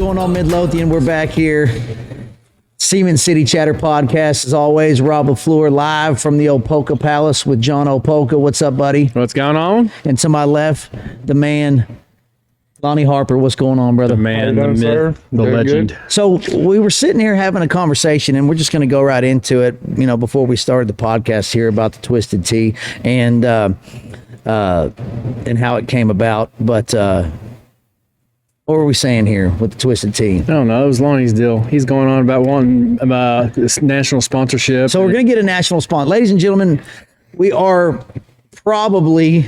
going on, Midlothian? We're back here. Seaman City Chatter Podcast, as always. Rob LaFleur live from the Opolka Palace with John Opolka. What's up, buddy? What's going on? And to my left, the man, Lonnie Harper. What's going on, brother? The man, the myth, the legend. Good. So we were sitting here having a conversation, and we're just going to go right into it, before we started the podcast here about the Twisted Tea and how it came about. But what were we saying here with the Twisted Tea? I don't know. It was Lonnie's deal. He's going on about wanting this national sponsorship. So we're going to get a national sponsor. Ladies and gentlemen, we are probably...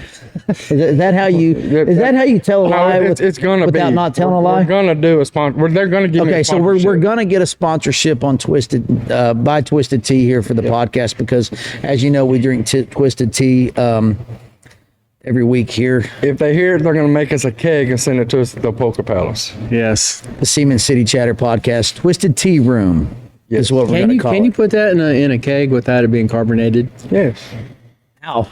Is that how you tell a lie it's gonna without be, not telling a lie? We're going to do a sponsor. They're going to give me a sponsorship. So we're going to get a sponsorship on by Twisted Tea here for the podcast because, as you know, we drink Twisted Tea every week here. If they hear it, they're going to make us a keg and send it to us at the Opolka Palace. Yes. The Seaman City Chatter Podcast, Twisted Tea Room is what we're going to call it. Can you put that in a keg without it being carbonated? Yes. How?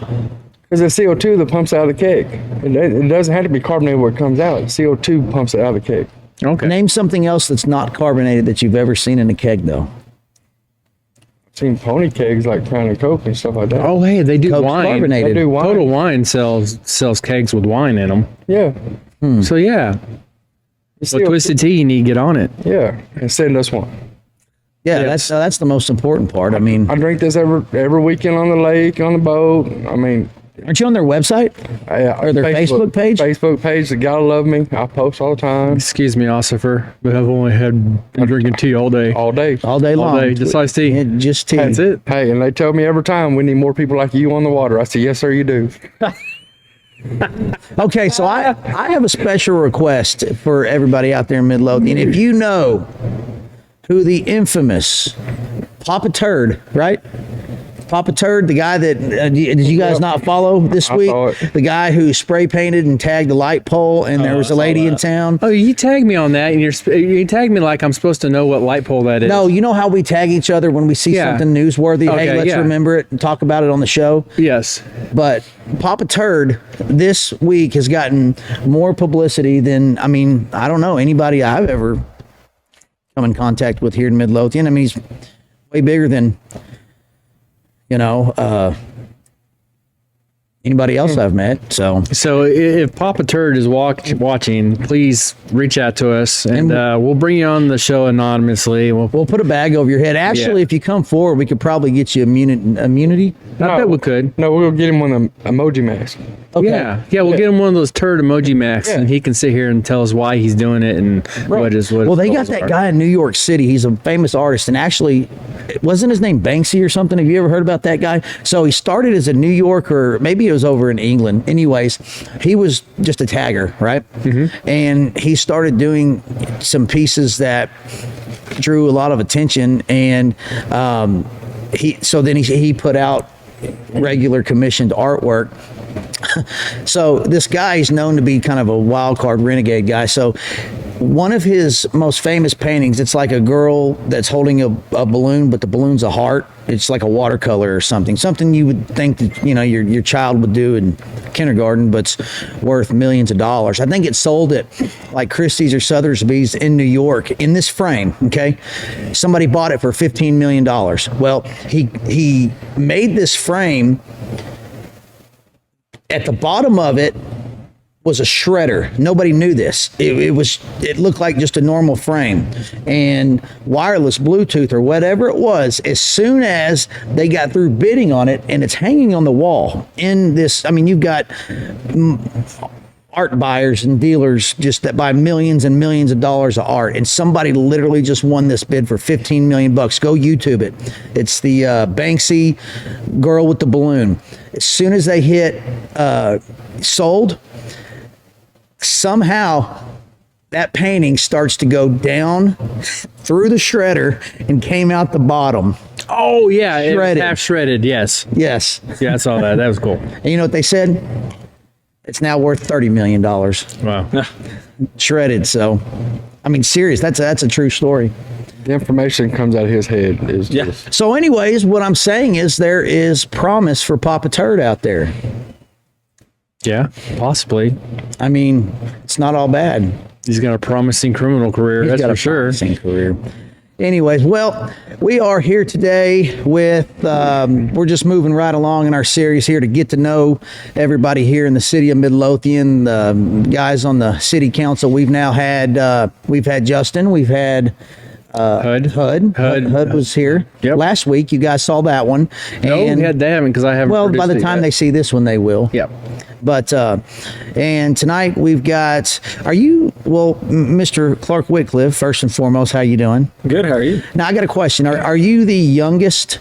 Because it's CO2 that pumps out of the keg. It doesn't have to be carbonated where it comes out. CO2 pumps it out of the keg. Okay. Name something else that's not carbonated that you've ever seen in a keg, though. I've seen pony kegs like Crown and Coke and stuff like that. Oh, hey, they do Coke's wine. carbonated. They do wine. Total Wine sells kegs with wine in them. Yeah. So, yeah. So CO2. Twisted Tea, you need to get on it. Yeah. And send us one. Yeah, Yes. that's the most important part. I mean, I drink this every weekend on the lake, on the boat. I mean... aren't you on their website? Or their Facebook page? Facebook page. The Gotta Love Me. I post all the time. Excuse me, Ossifer, but I've only been drinking tea all day. All day. All day long. All day, just iced tea. Yeah, just tea. That's it. Hey, and they tell me every time we need more people like you on the water. I say, yes, sir, you do. Okay, so I have a special request for everybody out there in Midlothian. If you know who the infamous Papa Turd, right? Papa Turd, the guy that did you guys not follow this week? saw it. The guy who spray painted and tagged the light pole, and there was a lady in town. Oh, you tagged me on that, and you tagged me like I'm supposed to know what light pole that is. No, you know how we tag each other when we see Yeah. something newsworthy? Okay, Hey, let's yeah. remember it and talk about it on the show. Yes. But Papa Turd this week has gotten more publicity than, I don't know, anybody I've ever come in contact with here in Midlothian. He's way bigger than, anybody else I've met. So if Papa Turd is watching, please reach out to us, and we'll bring you on the show anonymously. we'll put a bag over your head. Actually, if you come forward, we could probably get you immunity. I bet we could. No, we'll get him one of them emoji masks. Okay. Yeah, we'll get him one of those turd emoji masks, and he can sit here and tell us why he's doing it and what his Well, they got goals that are. guy in New York City. He's a famous artist, and actually, wasn't his name Banksy or something? Have you ever heard about that guy? So he started as a New Yorker, maybe it was over in England. Anyways, he was just a tagger, right? Mm-hmm. And he started doing some pieces that drew a lot of attention, and he put out regular commissioned artwork. So this guy is known to be kind of a wild card renegade guy. So one of his most famous paintings, it's like a girl that's holding a balloon, but the balloon's a heart. It's like a watercolor or something you would think that your child would do in kindergarten, but it's worth millions of dollars. I think it sold at like Christie's or Sotheby's in New York in this frame. Okay, somebody bought it for $15 million. Well, he made this frame. At the bottom of it was a shredder. Nobody knew this. It looked like just a normal frame, and wireless Bluetooth or whatever it was. As soon as they got through bidding on it, and it's hanging on the wall in this, you've got art buyers and dealers just that buy millions and millions of dollars of art, and somebody literally just won this bid for $15 million. Go YouTube it. It's the Banksy girl with the balloon. As soon as they hit sold, somehow that painting starts to go down through the shredder and came out the bottom. Oh yeah, it was Shredded. half shredded. Yes. Yes. Yeah, I saw that. That was cool. And you know what they said? It's now worth $30 million. Wow. Shredded. So, serious. That's a true story. The information comes out of his head. Is just... So anyways, what I'm saying is there is promise for Papa Turd out there. Yeah, possibly. It's not all bad. He's got a promising criminal career, He's that's got for a sure. promising career. Anyways, well, we are here today with, we're just moving right along in our series here to get to know everybody here in the city of Midlothian, the guys on the city council. We've now had, we've had Justin, we've had Hud was here Yep. last week. You guys saw that one. No, we had to have him because I haven't. Well, by produced the it time yet. they see this one, they will. Yep. But and tonight we've got. Are you Mr. Clark Wickliffe? First and foremost, how you doing? Good. How are you? Now I got a question. Are you the youngest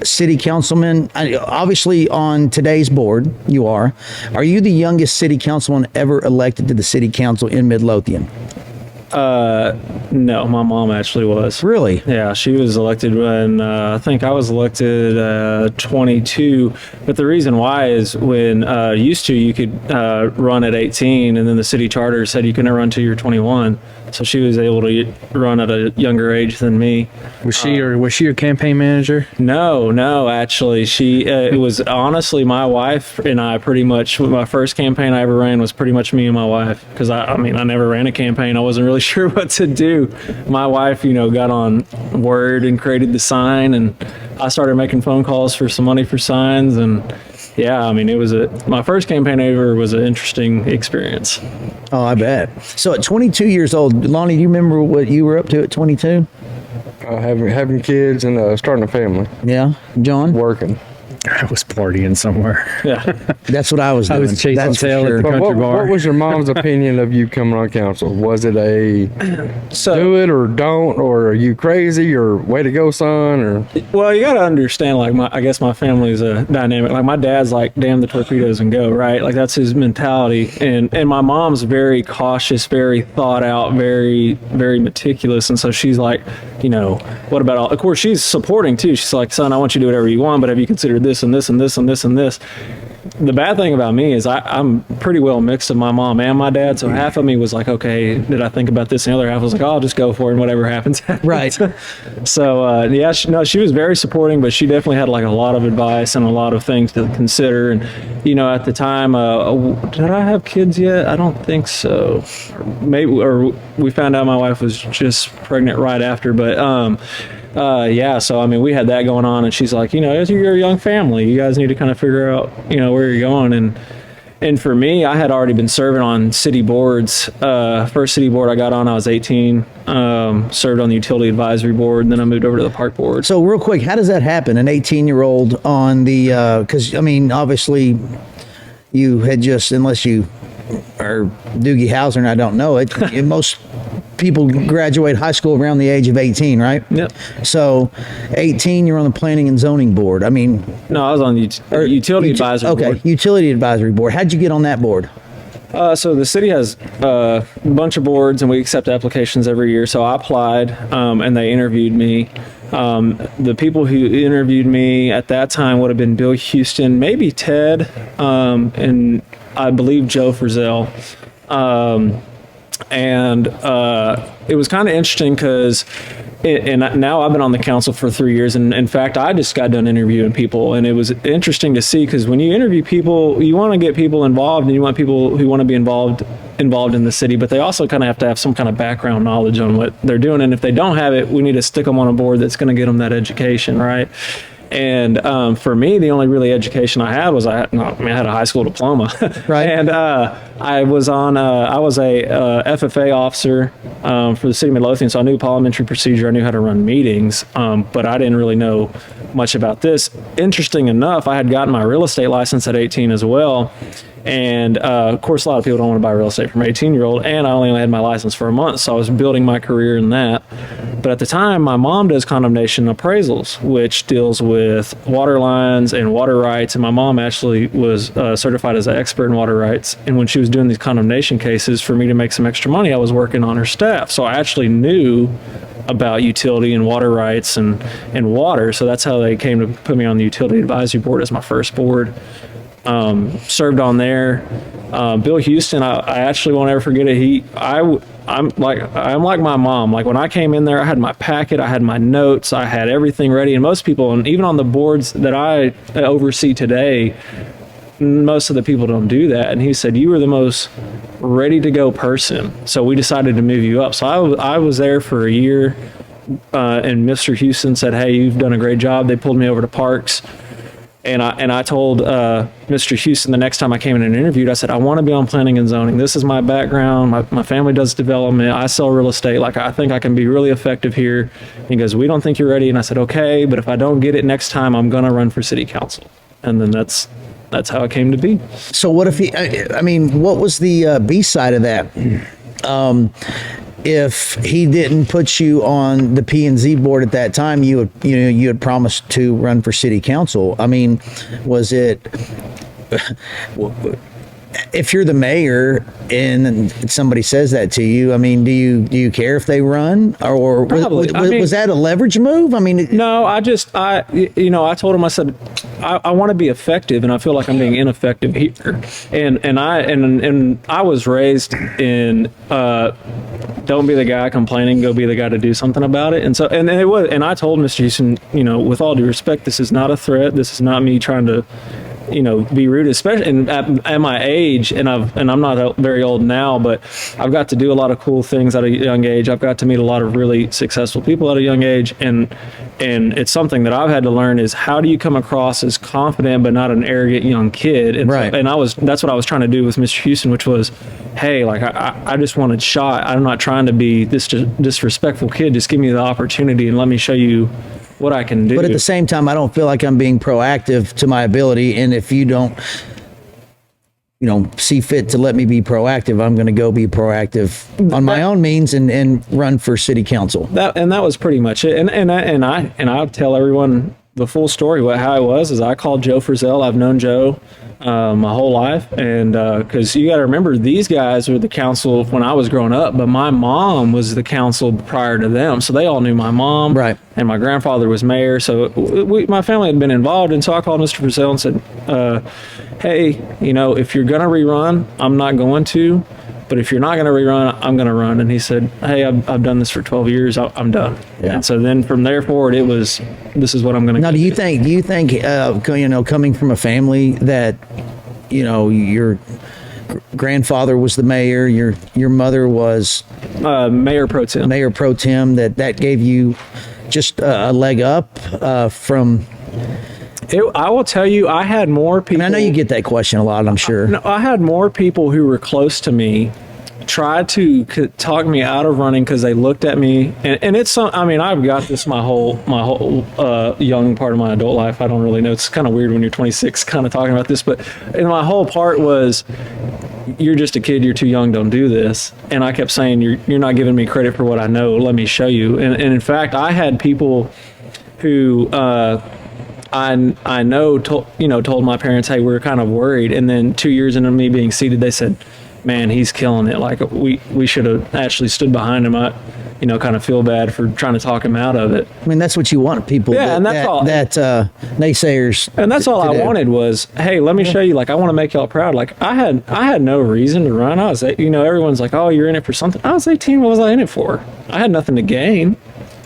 city councilman? Obviously, on today's board, you are. Are you the youngest city councilman ever elected to the city council in Midlothian? No, my mom actually was. Really? Yeah, she was elected when I think I was elected 22. But the reason why is when used to you could run at 18, and then the city charter said you couldn't run till you're 21. So she was able to run at a younger age than me. Was she your campaign manager? No, actually, she it was honestly my wife and I. Pretty much my first campaign I ever ran was pretty much me and my wife, because I mean I never ran a campaign. I wasn't really sure what to do. My wife, got on Word and created the sign, and I started making phone calls for some money for signs. And yeah, I mean, it was my first campaign ever was an interesting experience. Oh, I bet. So at 22 years old, Lonnie, do you remember what you were up to at 22? Having kids and starting a family, Yeah, John. working. I was partying somewhere. Yeah. That's what I was doing. I was chasing That's for tail sure. at the But country bar. what was your mom's opinion of you coming on council? Was it a So do it or don't, or are you crazy, or way to go, son, or well, you got to understand, like, I guess my family is a dynamic. Like, my dad's like, damn the torpedoes and go, right? Like, that's his mentality. And my mom's very cautious, very thought out, very, very meticulous. And so she's like, what about all, of course, she's supporting too. She's like, son, I want you to do whatever you want, but have you considered this and this and this and this and this? The bad thing about me is I'm pretty well mixed of my mom and my dad. So half of me was like, okay, did I think about this? And the other half was like, oh, I'll just go for it and whatever happens. Right. So yeah, she was very supporting, but she definitely had like a lot of advice and a lot of things to consider. And at the time, did I have kids yet? I don't think so. Maybe, or we found out my wife was just pregnant right after. But yeah, so I mean, we had that going on, and she's like, you're a young family, you guys need to kind of figure out, where you're going. And for me, I had already been serving on city boards. First city board I got on, I was 18. Served on the utility advisory board, and then I moved over to the park board. So real quick, how does that happen? An 18-year-old on the, because I mean, obviously, you had just, unless you are Doogie Howser, and I don't know it, most people graduate high school around the age of 18, right? Yep. So 18, you're on the planning and zoning board. I mean, No, I was on the utility advisory board. Okay, utility advisory board. How'd you get on that board? So the city has a bunch of boards, and we accept applications every year. So I applied, and they interviewed me. The people who interviewed me at that time would have been Bill Houston, maybe Ted, and I believe Joe Frizzell. And it was kind of interesting because and now I've been on the council for 3 years, and in fact I just got done interviewing people, and it was interesting to see, because when you interview people, you want to get people involved, and you want people who want to be involved in the city, but they also kind of have to have some kind of background knowledge on what they're doing, and if they don't have it, we need to stick them on a board that's going to get them that education, right? And for me, the only really education I had was I had a high school diploma, Right. And I was a FFA officer for the city of Midlothian, so I knew parliamentary procedure, I knew how to run meetings, but I didn't really know much about this. Interesting enough, I had gotten my real estate license at 18 as well. And of course, a lot of people don't want to buy real estate from an 18-year-old, and I only had my license for a month, so I was building my career in that. But at the time, my mom does condemnation appraisals, which deals with water lines and water rights, and my mom actually was certified as an expert in water rights. And when she was doing these condemnation cases, for me to make some extra money, I was working on her staff. So I actually knew about utility and water rights and water, so that's how they came to put me on the utility advisory board as my first board. Served on there. Bill Houston, I actually won't ever forget it. I'm like my mom. Like, when I came in there, I had my packet, I had my notes, I had everything ready. And most people, and even on the boards that I oversee today, most of the people don't do that. And he said, you were the most ready to go person. So we decided to move you up. So I was there for a year, and Mr. Houston said, hey, you've done a great job. They pulled me over to Parks. And I told Mr. Houston the next time I came in and interviewed, I said, I want to be on planning and zoning. This is my background. My family does development. I sell real estate. Like, I think I can be really effective here. And he goes, we don't think you're ready. And I said, okay, but if I don't get it next time, I'm going to run for city council. And then that's how it came to be. So what if I mean, what was the B side of that? If he didn't put you on the P&Z board at that time, you had promised to run for city council. I mean, was it, if you're the mayor and somebody says that to you, I mean, do you care if they run, or was that a leverage move? I mean, no, I told him, I said, I want to be effective, and I feel like I'm being ineffective here. And I was raised in, don't be the guy complaining, go be the guy to do something about it. And so, and I told Mr. Houston, with all due respect, this is not a threat. This is not me trying to, be rude, especially at my age, and I'm not very old now, but I've got to do a lot of cool things at a young age. I've got to meet a lot of really successful people at a young age, and it's something that I've had to learn is, how do you come across as confident but not an arrogant young kid? And right. That's what I was trying to do with Mr. Houston, which was, hey, like, I just wanted shot. I'm not trying to be this disrespectful kid. Just give me the opportunity and let me show you what I can do. But at the same time, I don't feel like I'm being proactive to my ability. And if you don't, see fit to let me be proactive, I'm going to go be proactive on my own means and run for city council. That was pretty much it. And I'll tell everyone the full story. How it was is, I called Joe Frizzell. I've known Joe my whole life, and because you got to remember, these guys were the council when I was growing up, but my mom was the council prior to them, so they all knew my mom, right? And my grandfather was mayor, so my family had been involved. And so I called Mr. Frizzell and said, hey, if you're gonna rerun, I'm not going to, but if you're not going to rerun, I'm going to run. And he said, hey, I've done this for 12 years. I'm done. Yeah. And so then from there forward, it was, this is what I'm going to do. Now, do you think, coming from a family that, your grandfather was the mayor, your mother was mayor pro tem, that gave you just a leg up from... I will tell you, I had more people... I know you get that question a lot, I'm sure. I had more people who were close to me try to talk me out of running because they looked at me, and it's I've got this my whole young part of my adult life. I don't really know. It's kind of weird when you're 26 kind of talking about this, but my whole part was, you're just a kid, you're too young, don't do this. And I kept saying, you're not giving me credit for what I know, let me show you. And in fact, I had people who I know told my parents, hey, we're kind of worried. And then 2 years into me being seated, they said, man, he's killing it. Like, we should have actually stood behind him. I kind of feel bad for trying to talk him out of it. I mean, that's what you want people. Yeah, and that's all. That naysayers. And that's all I wanted was, hey, let me show you. Like, I want to make y'all proud. Like, I had no reason to run. I was, everyone's like, oh, you're in it for something. I was 18. What was I in it for? I had nothing to gain.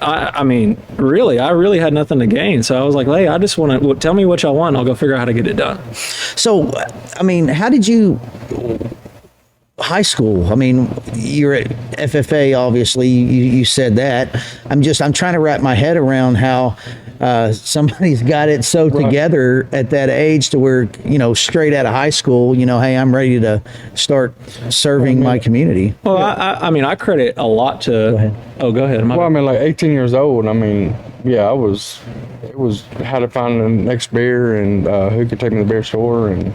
I mean, really, I really had nothing to gain. So I was like, hey, I just want to tell me what y'all want. And I'll go figure out how to get it done. So, I mean, how did you... High school, I mean, you're at FFA, obviously, you said that. I'm trying to wrap my head around how somebody's got it so together at that age to where, straight out of high school, hey, I'm ready to start serving my community. Well, I credit a lot to... Go ahead. Oh, go ahead. Well, like 18 years old, it was how to find the next beer and who could take me to the beer store and,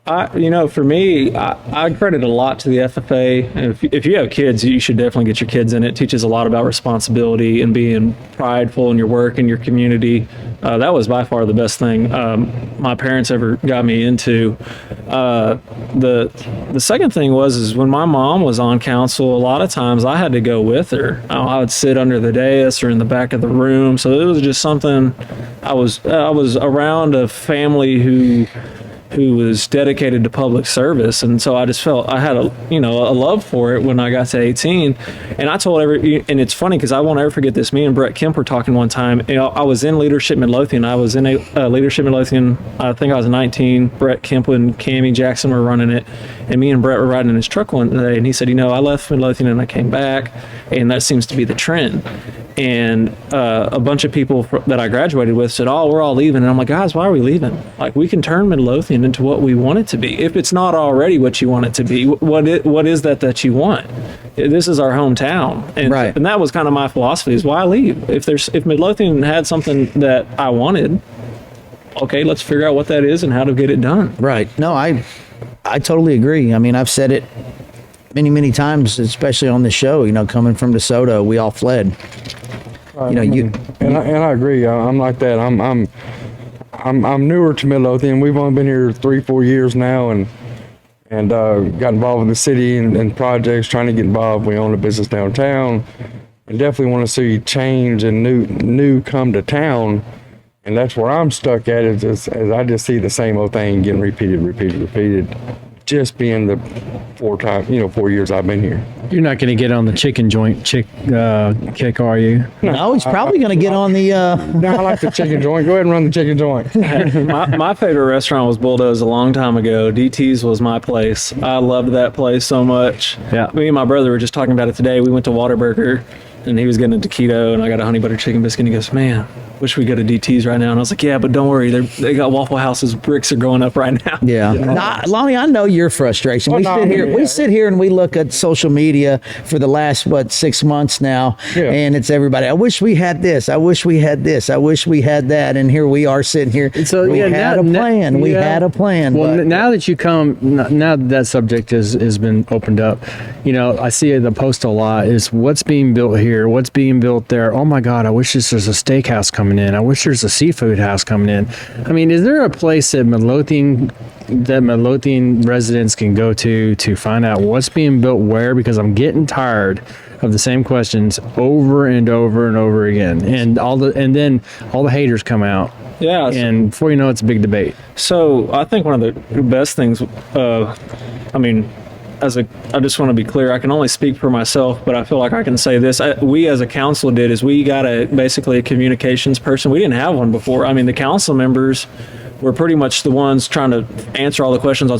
for me, I credit a lot to the FFA. If you have kids, you should definitely get your kids in. It teaches a lot about responsibility and being prideful in your work and your community. That was by far the best thing my parents ever got me into. The second thing is when my mom was on council, a lot of times I had to go with her. I would sit under the dais or in the back of the room. So it was just something. I was around a family who who was dedicated to public service. And so I just felt I had a love for it when I got to 18. And I told and it's funny because I won't ever forget this. Me and Brett Kemp were talking one time. I was in Leadership Midlothian. I was in a Leadership Midlothian. I think I was 19. Brett Kemp and Cammie Jackson were running it. And me and Brett were riding in his truck one day. And he said, I left Midlothian and I came back. And that seems to be the trend. And a bunch of people that I graduated with said, we're all leaving. And I'm like, guys, why are we leaving? Like, we can turn Midlothian into what we want it to be. If it's not already what you want it to be, what is that you want? This is our hometown. And, right. And that was kind of my philosophy, is why leave? If Midlothian had something that I wanted, okay, let's figure out what that is and how to get it done. Right. No, I totally agree. I mean, I've said it many, many times, especially on the show, coming from DeSoto, we all fled. And I agree. I'm like that. I'm newer to Midlothian. We've only been here 3-4 years now, and got involved in the city and projects, trying to get involved. We own a business downtown, and definitely want to see change and new come to town. And that's where I'm stuck at, is I just see the same old thing getting repeated. Just being the 4 years I've been here. You're not going to get on the chicken joint kick, are you? No, he's probably going to get on the. No, I like the chicken joint. Go ahead and run the chicken joint. my favorite restaurant was Bulldoze a long time ago. DT's was my place. I loved that place so much. Yeah. Me and my brother were just talking about it today. We went to Whataburger, and he was getting into keto, and I got a honey butter chicken biscuit. And he goes, "Man, wish we go to DT's right now." And I was like, "Yeah, but don't worry, they got Waffle Houses. Bricks are going up right now." Yeah. Lonnie, I know your frustration. We sit here and we look at social media for the last 6 months now, and it's everybody. I wish we had this. I wish we had this. I wish we had that. And here we are sitting here. So we had a plan. We had a plan. Well, but now that you come, now that subject has been opened up, I see the post a lot is what's being built here, what's being built there. Oh my God, I wish there's a steakhouse coming in. I wish there's a seafood house coming in. I mean, is there a place that Midlothian residents can go to find out what's being built where? Because I'm getting tired of the same questions over and over and over again, and then all the haters come out. Yeah. And before you know, it's a big debate. So I think one of the best things, I just want to be clear, I can only speak for myself, but I feel like I can say this. We as a council we got basically a communications person. We didn't have one before. I mean, the council members were pretty much the ones trying to answer all the questions on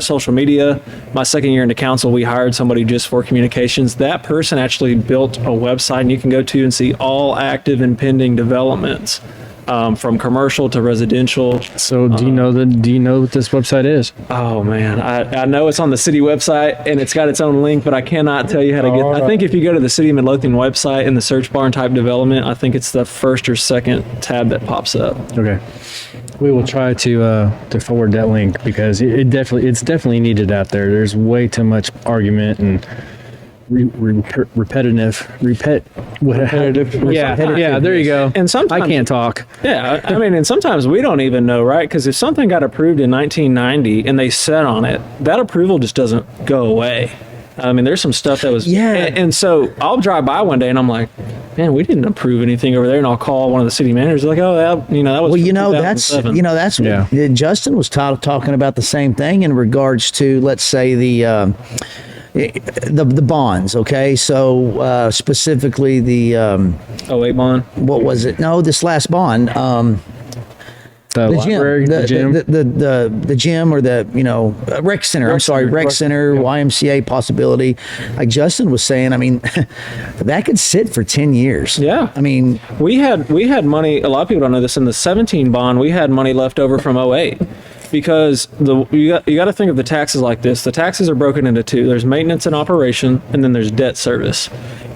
social media. My second year into council, we hired somebody just for communications. That person actually built a website, and you can go to and see all active and pending developments. From commercial to residential. So do you know what this website is? Oh man, I know it's on the city website and it's got its own link, but I cannot tell you how to get. I think if you go to the City of Midlothian website in the search bar and type development, I think it's the first or second tab that pops up. Okay, we will try to forward that link because it's definitely needed out there. There's way too much argument and repetitive. Yeah, there you go. And sometimes I can't talk. Yeah, and sometimes we don't even know, right? Because if something got approved in 1990 and they sat on it, that approval just doesn't go away. There's some stuff that was and so I'll drive by one day and I'm like, man, we didn't approve anything over there, and I'll call one of the city managers like, oh, that was that's Justin was talking about the same thing in regards to, let's say, the bonds. Okay, so specifically the 08 bond. What was it? No, this last bond. The library, the gym, the gym, or the rec center. I'm sorry, rec center, YMCA possibility. Like Justin was saying, that could sit for 10 years. Yeah, we had money. A lot of people don't know this. In the 17 bond, we had money left over from 08. Because you got to think of the taxes like this. The taxes are broken into two. There's maintenance and operation, and then there's debt service.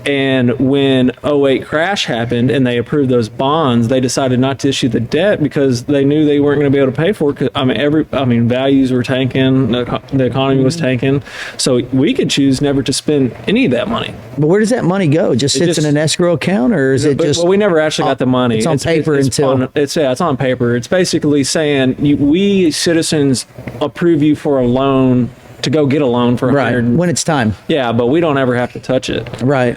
And when 08 crash happened and they approved those bonds, they decided not to issue the debt because they knew they weren't going to be able to pay for it. Values were tanking, the economy was tanking. So we could choose never to spend any of that money. But where does that money go? It just sits in an escrow account, or is it just? Well, we never actually got the money. It's on paper it's on paper. It's basically saying we citizens approve you for a loan to go get a loan for right when it's time. Yeah, but we don't ever have to touch it. Right.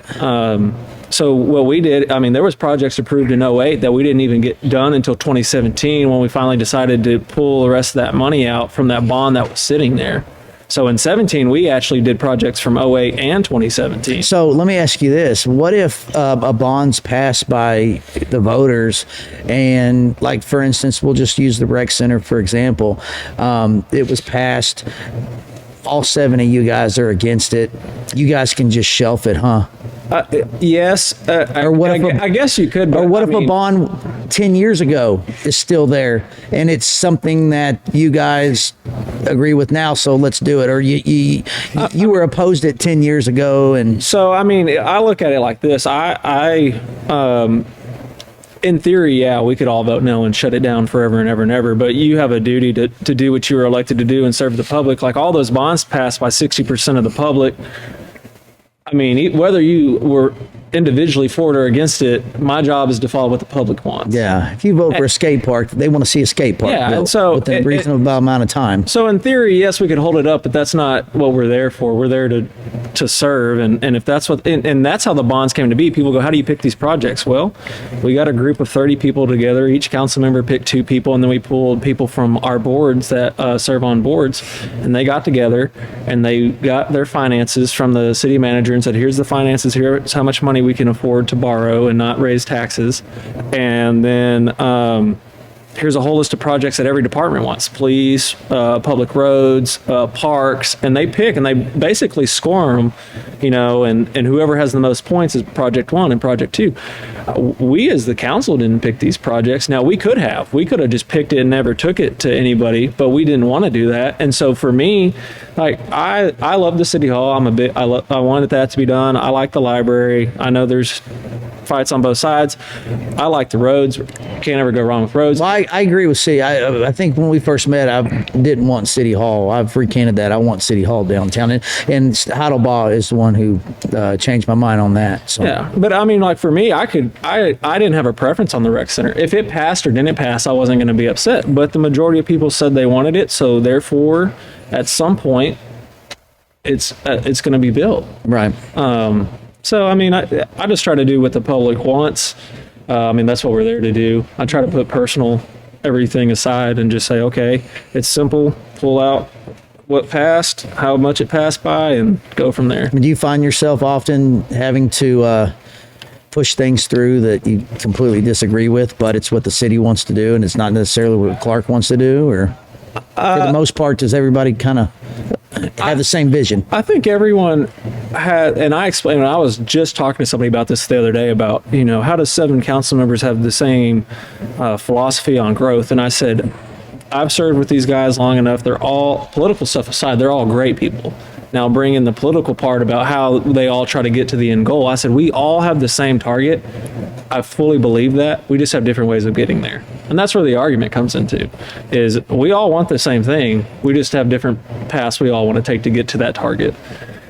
So what we did, I mean, there was projects approved in '08 that we didn't even get done until 2017 when we finally decided to pull the rest of that money out from that bond that was sitting there. So in 17, we actually did projects from '08 and 2017. So let me ask you this. What if a bond's passed by the voters and, like, for instance, we'll just use the rec center, for example. It was passed. All 7 of you guys are against it. You guys can just shelf it, huh? Yes. Or what if I guess you could. But Or what I if a mean, bond 10 years ago is still there and it's something that you guys agree with now, so let's do it? Or you were opposed it 10 years ago and So, I mean, I look at it like this. In theory, yeah, we could all vote no and shut it down forever and ever and ever. But you have a duty to do what you were elected to do and serve the public. Like all those bonds passed by 60% of the public. I mean, whether you were individually for it or against it, my job is to follow what the public wants. yeah, if you vote for a skate park, they want to see a skate park Yeah, built and so within a reasonable amount of time. So in theory, yes, we could hold it up, but that's not what we're there for. We're there to serve, and if that's what, and that's how the bonds came to be. People go, how do you pick these projects? Well, we got a group of 30 people together. Each council member picked 2 people, and then we pulled people from our boards that serve on boards, and they got together and they got their finances from the city manager and said, here's the finances, here's how much money we can afford to borrow and not raise taxes, and then here's a whole list of projects that every department wants: police, public roads, parks, and they pick and they basically score them, you know, and whoever has the most points is project 1 and project 2. We as the council didn't pick these projects. Now we could have just picked it and never took it to anybody, but we didn't want to do that. And so for me, like I love the city hall. I wanted that to be done. I like the library. I know there's fights on both sides. I like the roads. Can't ever go wrong with roads. Well, I agree with C. I think when we first met, I didn't want City Hall. I've recanted that. I want City Hall downtown. And Heidelbaugh is the one who changed my mind on that. So. Yeah, but I mean, like for me, I didn't have a preference on the rec center. If it passed or didn't pass, I wasn't going to be upset. But the majority of people said they wanted it, so therefore, at some point, it's going to be built. Right. So I mean, I just try to do what the public wants. I mean, that's what we're there to do. I try to put personal everything aside and just say, okay, it's simple. Pull out what passed, how much it passed by, and go from there. Do you find yourself often having to push things through that you completely disagree with, but it's what the city wants to do and it's not necessarily what Clark wants to do? Or for the most part, does everybody kind of have the same vision? I think everyone had, and I explained, I was just talking to somebody about this the other day about, you know, how does 7 council members have the same philosophy on growth? And I said, I've served with these guys long enough. They're all, political stuff aside, they're all great people. Now bring in the political part about how they all try to get to the end goal. I said, we all have the same target. I fully believe that. We just have different ways of getting there. And that's where the argument comes into, is we all want the same thing. We just have different paths we all want to take to get to that target.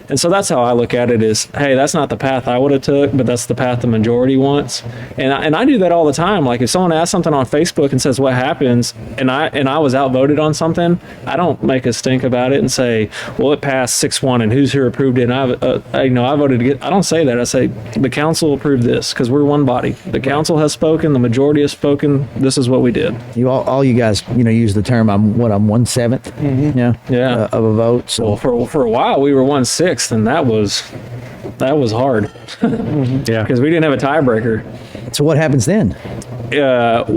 And so that's how I look at it is, hey, that's not the path I would have took, but that's the path the majority wants. And I do that all the time. Like if someone asks something on Facebook and says what happens, and I was outvoted on something, I don't make a stink about it and say, well, it passed 6-1 and who's here approved it. And I voted to get, I don't say that. I say the council approved this because we're one body. The council has spoken, the majority has spoken. This is what we did. You all you guys, use the term, I'm 1/7, Yeah. of a vote. So Well, for a while we were 1/6, and that was hard. Yeah. Because we didn't have a tiebreaker. so what happens then? Revote?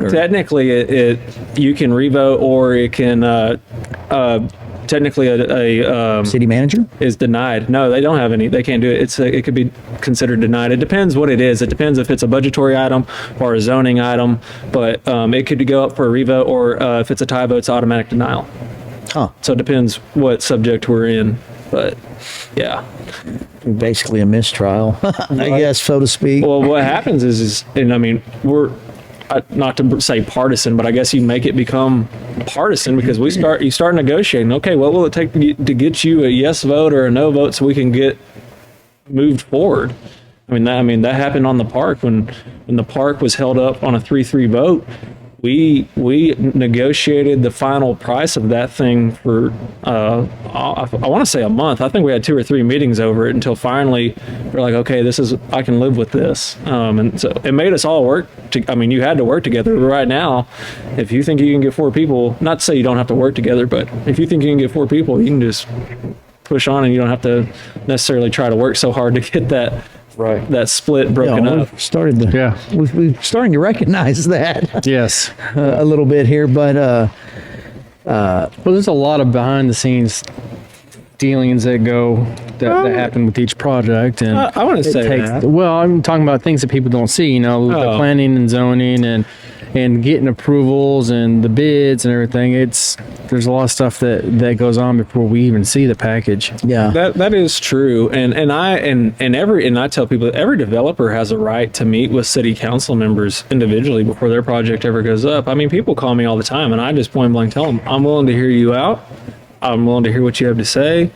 Or? Technically, you can revote, or it can technically a City manager? is denied. No, they don't have any. They can't do it. It could be considered denied. It depends what it is. It depends if it's a budgetary item or a zoning item. But it could go up for a revote, or if it's a tie vote, it's automatic denial. Huh. So it depends what subject we're in. But yeah. Basically a mistrial, I guess, so to speak. Well, what happens is, and I mean, we're not to say partisan, but I guess you make it become partisan because you start negotiating. Okay, what will it take to get you a yes vote or a no vote so we can get moved forward? I mean that happened on the park when the park was held up on a 3-3 vote. we negotiated the final price of that thing for I want to say a month. I think we had 2 or 3 meetings over it until finally we're like, okay, I can live with this. And so it made us all work. You had to work together. Right now, if you think you can get 4 people, not to say you don't have to work together, but if you think you can get 4 people, you can just push on, and you don't have to necessarily try to work so hard to get that split broken up. We've started we're starting to recognize that Yes. a little bit here, but Well, there's a lot of behind the scenes dealings that happen with each project, and I wouldn't say that. Well, I'm talking about things that people don't see. The planning and zoning and getting approvals and the bids and everything. There's a lot of stuff that goes on before we even see the package. yeah. That is true, and I tell people that every developer has a right to meet with city council members individually before their project ever goes up. People call me all the time, and I just point blank tell them, I'm willing to hear you out. I'm willing to hear what you have to say.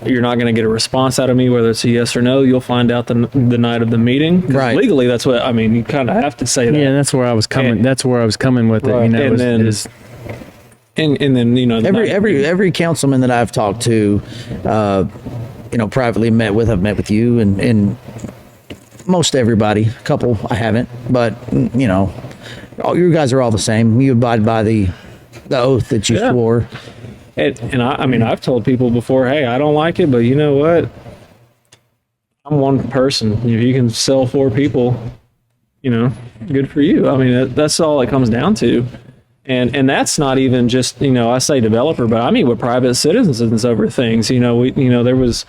You're not going to get a response out of me, whether it's a yes or no. You'll find out the night of the meeting. Right. Legally, that's what you kind of have to say that. Yeah, that's where I was coming. That's where I was coming with it. Right. And then every councilman that I've talked to, privately I've met with you and most everybody. A couple I haven't, but all you guys are all the same. You abide by the oath that you swore. And I've told people before, hey, I don't like it, but you know what? I'm one person. If you can sell 4 people, good for you. That's all it comes down to. And that's not even just, I say developer, but I meet with private citizens over things. There was,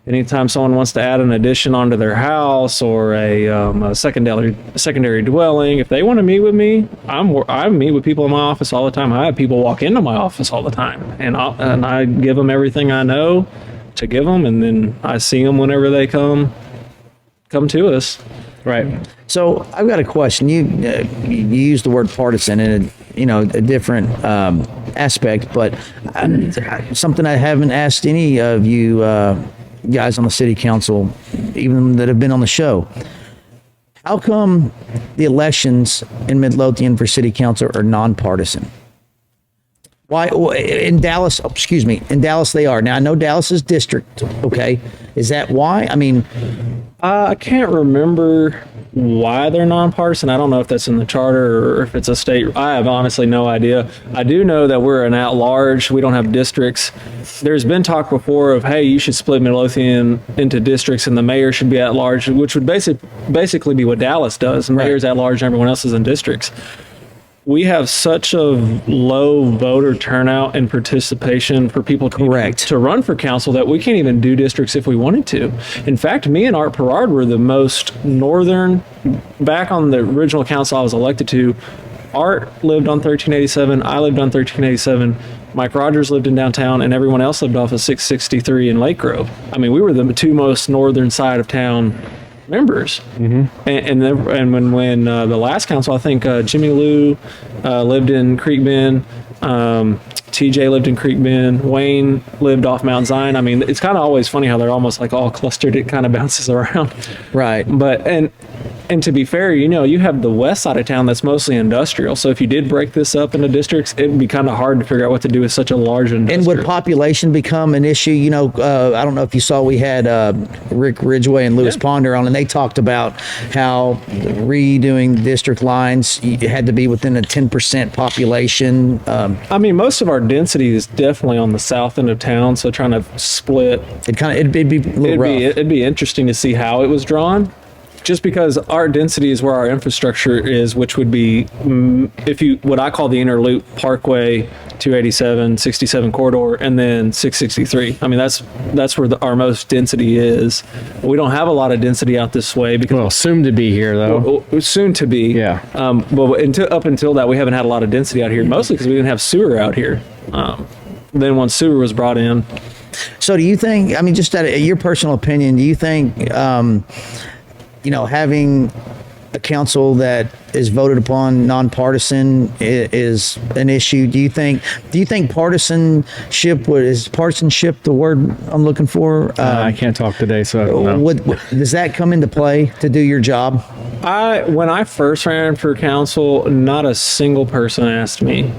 anytime someone wants to add an addition onto their house or a secondary dwelling, if they want to meet with me, I meet with people in my office all the time. I have people walk into my office all the time, and I give them everything I know to give them, and then I see them whenever they come to us. right. So I've got a question. You used the word partisan in a different aspect, but something I haven't asked any of you guys on the city council, even that have been on the show. How come the elections in Midlothian for city council are nonpartisan? Why in Dallas? In Dallas they are. Now I know Dallas is district. Okay, is that why? I can't remember why they're nonpartisan. I don't know if that's in the charter or if it's a state. I have honestly no idea. I do know that we're an at-large. We don't have districts. There's been talk before of, hey, you should split Midlothian into districts and the mayor should be at-large, which would basically be what Dallas does. The mayor's at-large and everyone else is in districts. We have such a low voter turnout and participation for people to run for council that we can't even do districts if we wanted to. In fact, me and Art Perard were the most northern. Back on the original council I was elected to, Art lived on 1387, I lived on 1387, Mike Rogers lived in downtown, and everyone else lived off of 663 in Lake Grove. We were the 2 most northern side of town members. Mm-hmm. And when the last council, I think Jimmy Lou lived in Creek Bend, TJ lived in Creek Bend, Wayne lived off Mount Zion. It's kind of always funny how they're almost like all clustered. It kind of bounces around. Right. But and to be fair, you have the west side of town that's mostly industrial. So if you did break this up into districts, it would be kind of hard to figure out what to do with such a large industrial. And would population become an issue? I don't know if you saw, we had Rick Ridgway and Lewis Ponder on, and they talked about how redoing district lines, you had to be within a 10% population. Most of our density is definitely on the south end of town. So trying to split, it'd be a little rough. It'd be interesting to see how it was drawn. Just because our density is where our infrastructure is, which would be, what I call the inner loop, Parkway, 287, 67 corridor, and then 663. That's where our most density is. We don't have a lot of density out this way because soon to be here though. Soon to be. Yeah. But up until that, we haven't had a lot of density out here, mostly because we didn't have sewer out here. Then once sewer was brought in. So do you think? Just out of your personal opinion, do you think? Having a council that is voted upon nonpartisan is an issue. Do you think partisanship is partisanship the word I'm looking for? I can't talk today, so I don't know. Does that come into play to do your job? When I first ran for council, not a single person asked me.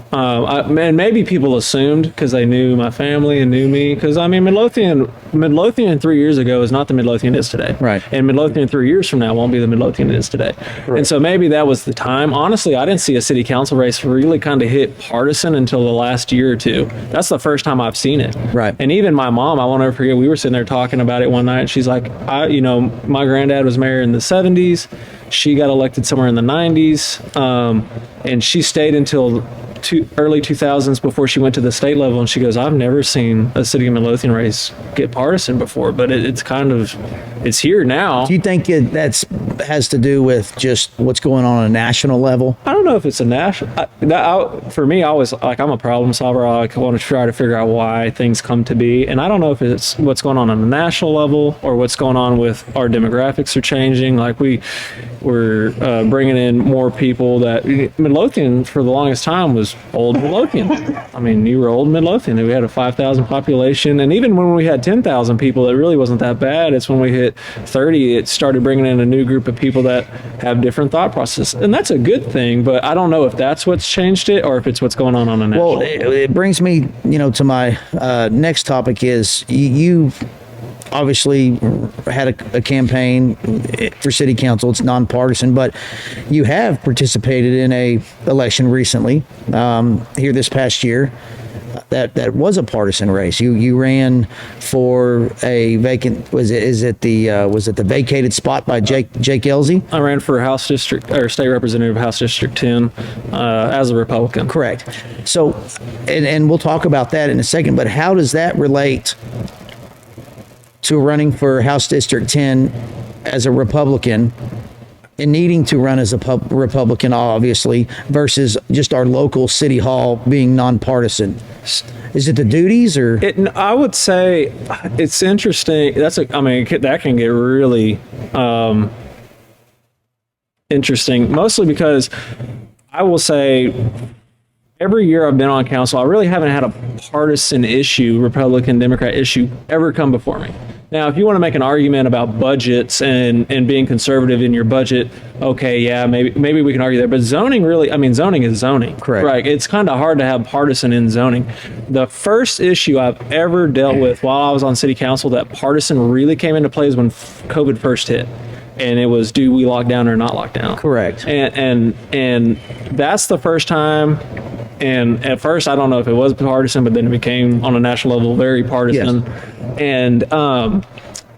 And maybe people assumed because they knew my family and knew me. Because I mean, Midlothian 3 years ago is not the Midlothian it is today. Right. And Midlothian 3 years from now won't be the Midlothian it is today. Right. And so maybe that was the time. Honestly, I didn't see a city council race really kind of hit partisan until the last year or two. That's the first time I've seen it. Right. And even my mom, I won't ever forget. We were sitting there talking about it one night. And she's like, my granddad was mayor in the 70s. She got elected somewhere in the 90s, and she stayed until early 2000s before she went to the state level. And she goes, I've never seen a city of Midlothian race get partisan before, but it's here now. Do you think that's has to do with just what's going on a national level? I don't know if it's a national. For me, I was like, I'm a problem solver. I want to try to figure out why things come to be, and I don't know if it's what's going on a national level or what's going on with our demographics are changing. Like we're bringing in more people. That Midlothian for the longest time was old Midlothian. I mean, you were old Midlothian. We had a 5,000 population, and even when we had 10,000 people, it really wasn't that bad. It's when we hit 30, it started bringing in a new group of people that have different thought process, and that's a good thing. But I don't know if that's what's changed it or if it's what's going on a national. Well, it brings me, to my next topic is you obviously had a campaign for city council. It's nonpartisan, but you have participated in a election recently here this past year that was a partisan race. You ran for a vacant, was it the vacated spot by Jake Elsey? I ran for House District or State Representative House District 10 as a Republican. Correct. So, and we'll talk about that in a second, but how does that relate to running for House District 10 as a Republican and needing to run as a Republican, obviously, versus just our local city hall being nonpartisan? Is it the duties or? I would say it's interesting. That can get really interesting, mostly because I will say every year I've been on council, I really haven't had a partisan issue, Republican, Democrat issue ever come before me. Now, if you want to make an argument about budgets and being conservative in your budget, okay, yeah, maybe we can argue there. But zoning zoning is zoning. Correct. Right. It's kind of hard to have partisan in zoning. The first issue I've ever dealt with while I was on city council that partisan really came into play is when COVID first hit. And it was, do we lock down or not lock down? Correct. And that's the first time. And at first, I don't know if it was partisan, but then it became on a national level very partisan. Yes. And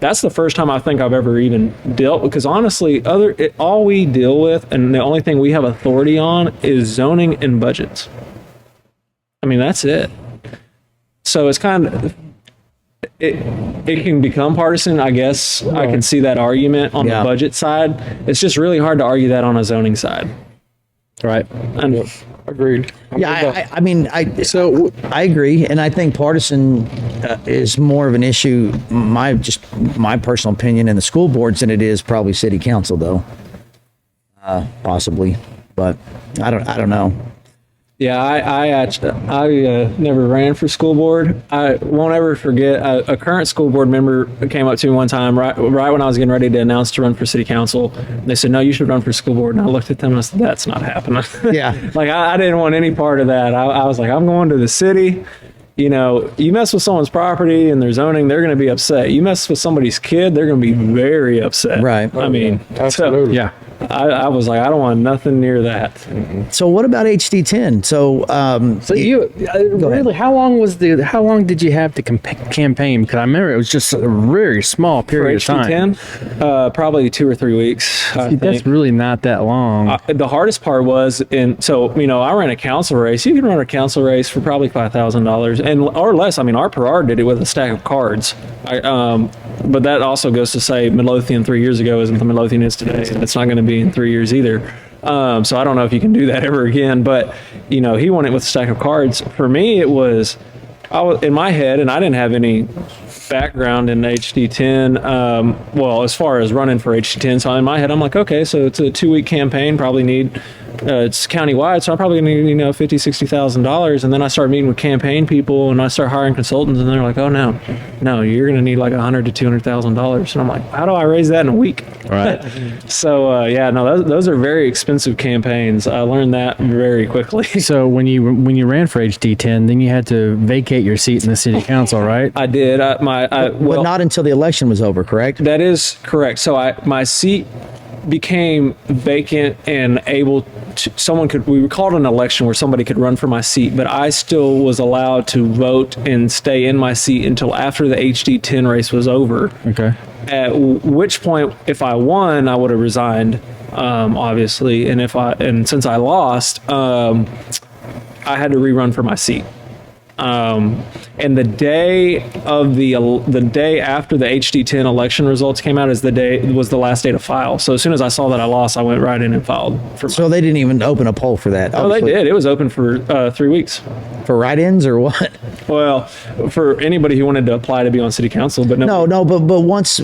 that's the first time I think I've ever even dealt, because honestly, all we deal with and the only thing we have authority on is zoning and budgets. I mean, that's it. So it's kind of, it can become partisan, I guess. Right. I can see that argument on the budget side. It's just really hard to argue that on a zoning side. Right. And agreed. I agree, and I think partisan is more of an issue. My personal opinion in the school boards than it is probably city council, though. Possibly, but I don't know. Yeah, I never ran for school board. I won't ever forget a current school board member came up to me one time right when I was getting ready to announce to run for city council. They said, "No, you should run for school board." And I looked at them and I said, "That's not happening." Yeah, like I didn't want any part of that. I was like, I'm going to the city. You mess with someone's property and their zoning, they're going to be upset. You mess with somebody's kid, they're going to be very upset. Right. I mean, absolutely. So, yeah. I was like, I don't want nothing near that. Mm-hmm. So what about HD10? So how long did you have to campaign? Because I remember it was just a very small period of time. Probably 2 or 3 weeks. That's really not that long. The hardest part was, I ran a council race. You can run a council race for probably $5,000 or less. I mean, our PR did it with a stack of cards. But that also goes to say Midlothian 3 years ago isn't the Midlothian is today, and it's not going to be in 3 years either. So I don't know if you can do that ever again. But he won it with a stack of cards. For me, it was in my head, and I didn't have any background in HD10. As far as running for HD10, so in my head, I'm like, okay, so it's a 2-week campaign. Probably need it's countywide, so I'm probably going to need, $50,000, $60,000. And then I start meeting with campaign people and I start hiring consultants, and they're like, oh no, you're going to need like $100,000 to $200,000. And I'm like, how do I raise that in a week? Right. So those are very expensive campaigns. I learned that very quickly. So when you ran for HD10, then you had to vacate your seat in the city council, right? I did. But not until the election was over, correct? That is correct. So my seat became vacant and able to, we called an election where somebody could run for my seat, but I still was allowed to vote and stay in my seat until after the HD10 race was over. Okay. At which point, if I won, I would have resigned, obviously. And since I lost, I had to rerun for my seat. And the day of the day after the HD10 election results came out was the last day to file. So as soon as I saw that I lost, I went right in and filed. So they didn't even open a poll for that? Oh, they did. It was open for 3 weeks. For write-ins or what? Well, for anybody who wanted to apply to be on city council, but no. But once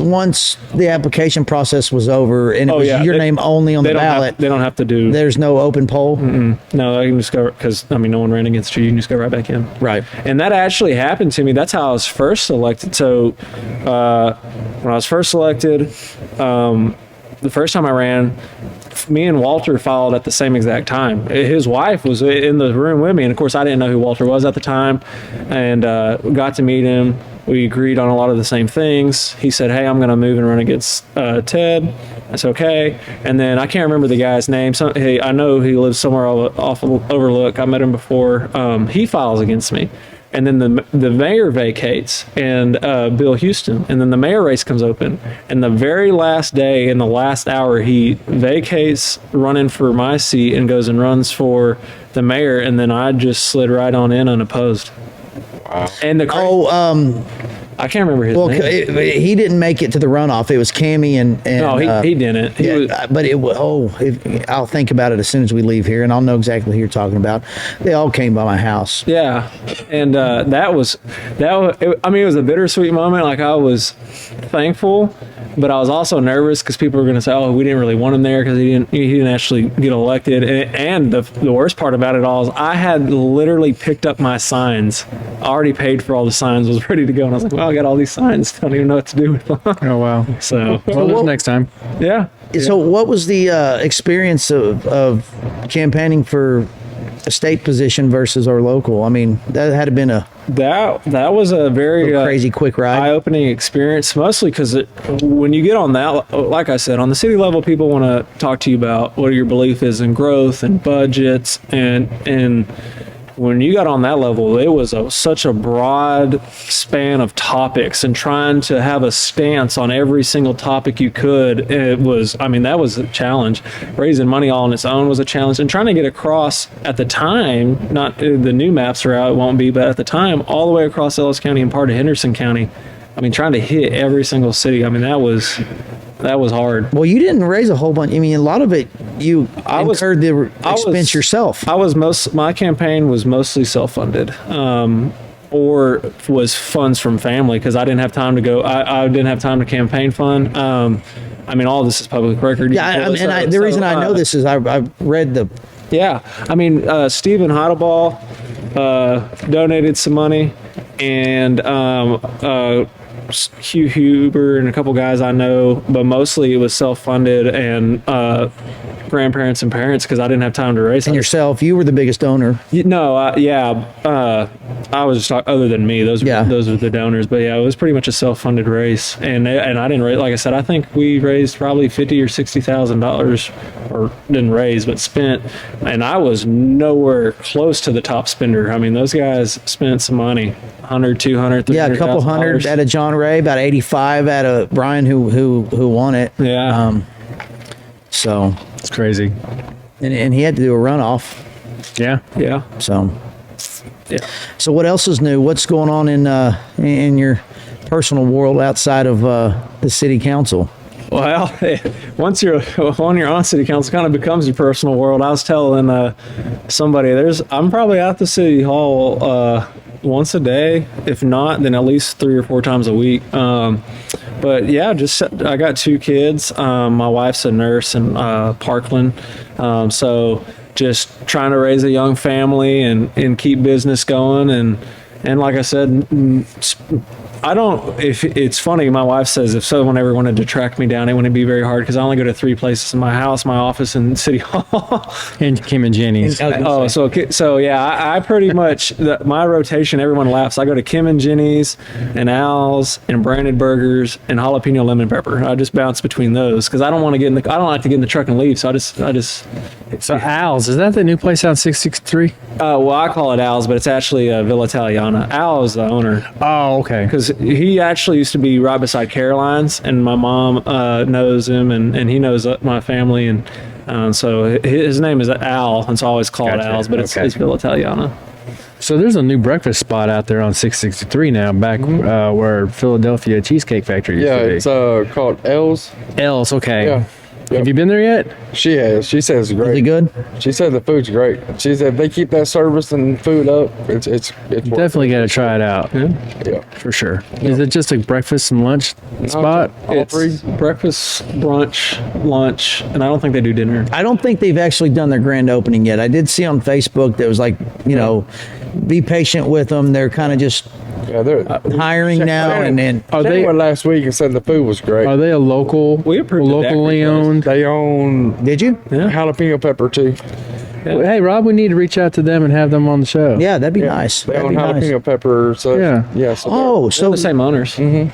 the application process was over and it was your name only on the ballot, they don't have to do. There's no open poll. No, I can just go because no one ran against you. You can just go right back in. Right. And that actually happened to me. That's how I was first elected. So when I was first elected, the first time I ran, me and Walter filed at the same exact time. His wife was in the room with me, and of course I didn't know who Walter was at the time, and got to meet him. We agreed on a lot of the same things. He said, hey, I'm going to move and run against Ted. That's okay. And then I can't remember the guy's name. I know he lives somewhere off of Overlook. I met him before. He files against me. And then the mayor vacates, and Bill Houston, and then the mayor race comes open. And the very last day, in the last hour, he vacates running for my seat and goes and runs for the mayor. And then I just slid right on in unopposed. Wow. And I can't remember his name. He didn't make it to the runoff. It was Cammie and no, he didn't. I'll think about it as soon as we leave here, and I'll know exactly who you're talking about. They all came by my house. Yeah, and it was a bittersweet moment. Like, I was thankful, but I was also nervous because people were going to say, "Oh, we didn't really want him there because he didn't actually get elected." And the worst part about it all is I had literally picked up my signs. I already paid for all the signs, was ready to go, and I was like, "Well, I got all these signs. Don't even know what to do with them." Oh wow! So well, next time. Yeah. So what was the experience of campaigning for a state position versus our local? I mean, that had to been that was a very crazy quick ride, eye-opening experience, mostly because when you get on that, like I said, on the city level, people want to talk to you about what your belief is in growth and budgets, and when you got on that level, it was such a broad span of topics, and trying to have a stance on every single topic you could. That was a challenge. Raising money all on its own was a challenge, and trying to get across at the time, not the new maps are out, it won't be, but at the time, all the way across Ellis County and part of Henderson County. Trying to hit every single city. That was hard. Well, you didn't raise a whole bunch. A lot of it you incurred the expense yourself. My campaign was mostly self-funded, or was funds from family, because I didn't have time to go. I didn't have time to campaign fund. All of this is public record. Yeah, the reason I know this is I've read the. Yeah, Stephen Heidelball donated some money, and Hugh Huber and a couple guys I know, but mostly it was self-funded, and grandparents and parents, because I didn't have time to raise. And yourself, you were the biggest donor. I was just other than me. Those were the donors, but yeah, it was pretty much a self-funded race, and I didn't raise. Like I said, I think we raised probably $50,000 or $60,000, or didn't raise but spent, and I was nowhere close to the top spender. Those guys spent some money. 100, 200, 300. Yeah, a couple hundred out of John Ray, about 85 out of Brian, who won it. Yeah. So it's crazy. And he had to do a runoff. Yeah. Yeah. So. Yeah. So what else is new? What's going on in your personal world outside of the city council? Well, once you're on city council, it kind of becomes your personal world. I was telling somebody, I'm probably at the city hall once a day, if not, then at least 3 or 4 times a week. But yeah, I got 2 kids. My wife's a nurse in Parkland, so just trying to raise a young family and keep business going. And like I said, I don't, if it's funny, my wife says if someone ever wanted to track me down, it wouldn't be very hard because I only go to 3 places: in my house, my office, and City Hall. And Kim and Jenny's. So yeah, I pretty much, my rotation, everyone laughs. I go to Kim and Jenny's and Al's and Branded Burgers and Jalapeno Lemon Pepper. I just bounce between those because I don't like to get in the truck and leave. So I just. So Al's, is that the new place on 663? Well, I call it Al's, but it's actually Villa Italiana. Al is the owner. Oh, okay. Because he actually used to be right beside Caroline's, and my mom knows him, and he knows my family, and so his name is Al, and so I always call it Al's, but it's Villa Italiana. So there's a new breakfast spot out there on 663 now, back where Philadelphia Cheesecake Factory used to be. It's called L's. L's, okay. Yeah. Yep. Have you been there yet? She has. She says it's great. Is it good? She said the food's great. She said they keep that service and food up. It's Definitely got to try it out. Yeah. For sure. Is it just a breakfast and lunch spot? All three. Breakfast, brunch, lunch, and I don't think they do dinner. I don't think they've actually done their grand opening yet. I did see on Facebook that was like, be patient with them. They're kind of just They're hiring now, and then they went last week and said the food was great. Are they a local? We approved the locally daiquiri owned. They own did you? jalapeno pepper too. Hey, Rob, we need to reach out to them and have them on the show. Yeah, that'd be nice. They That'd own be jalapeno nice. pepper. So Yeah. So Oh, They're so the same owners. same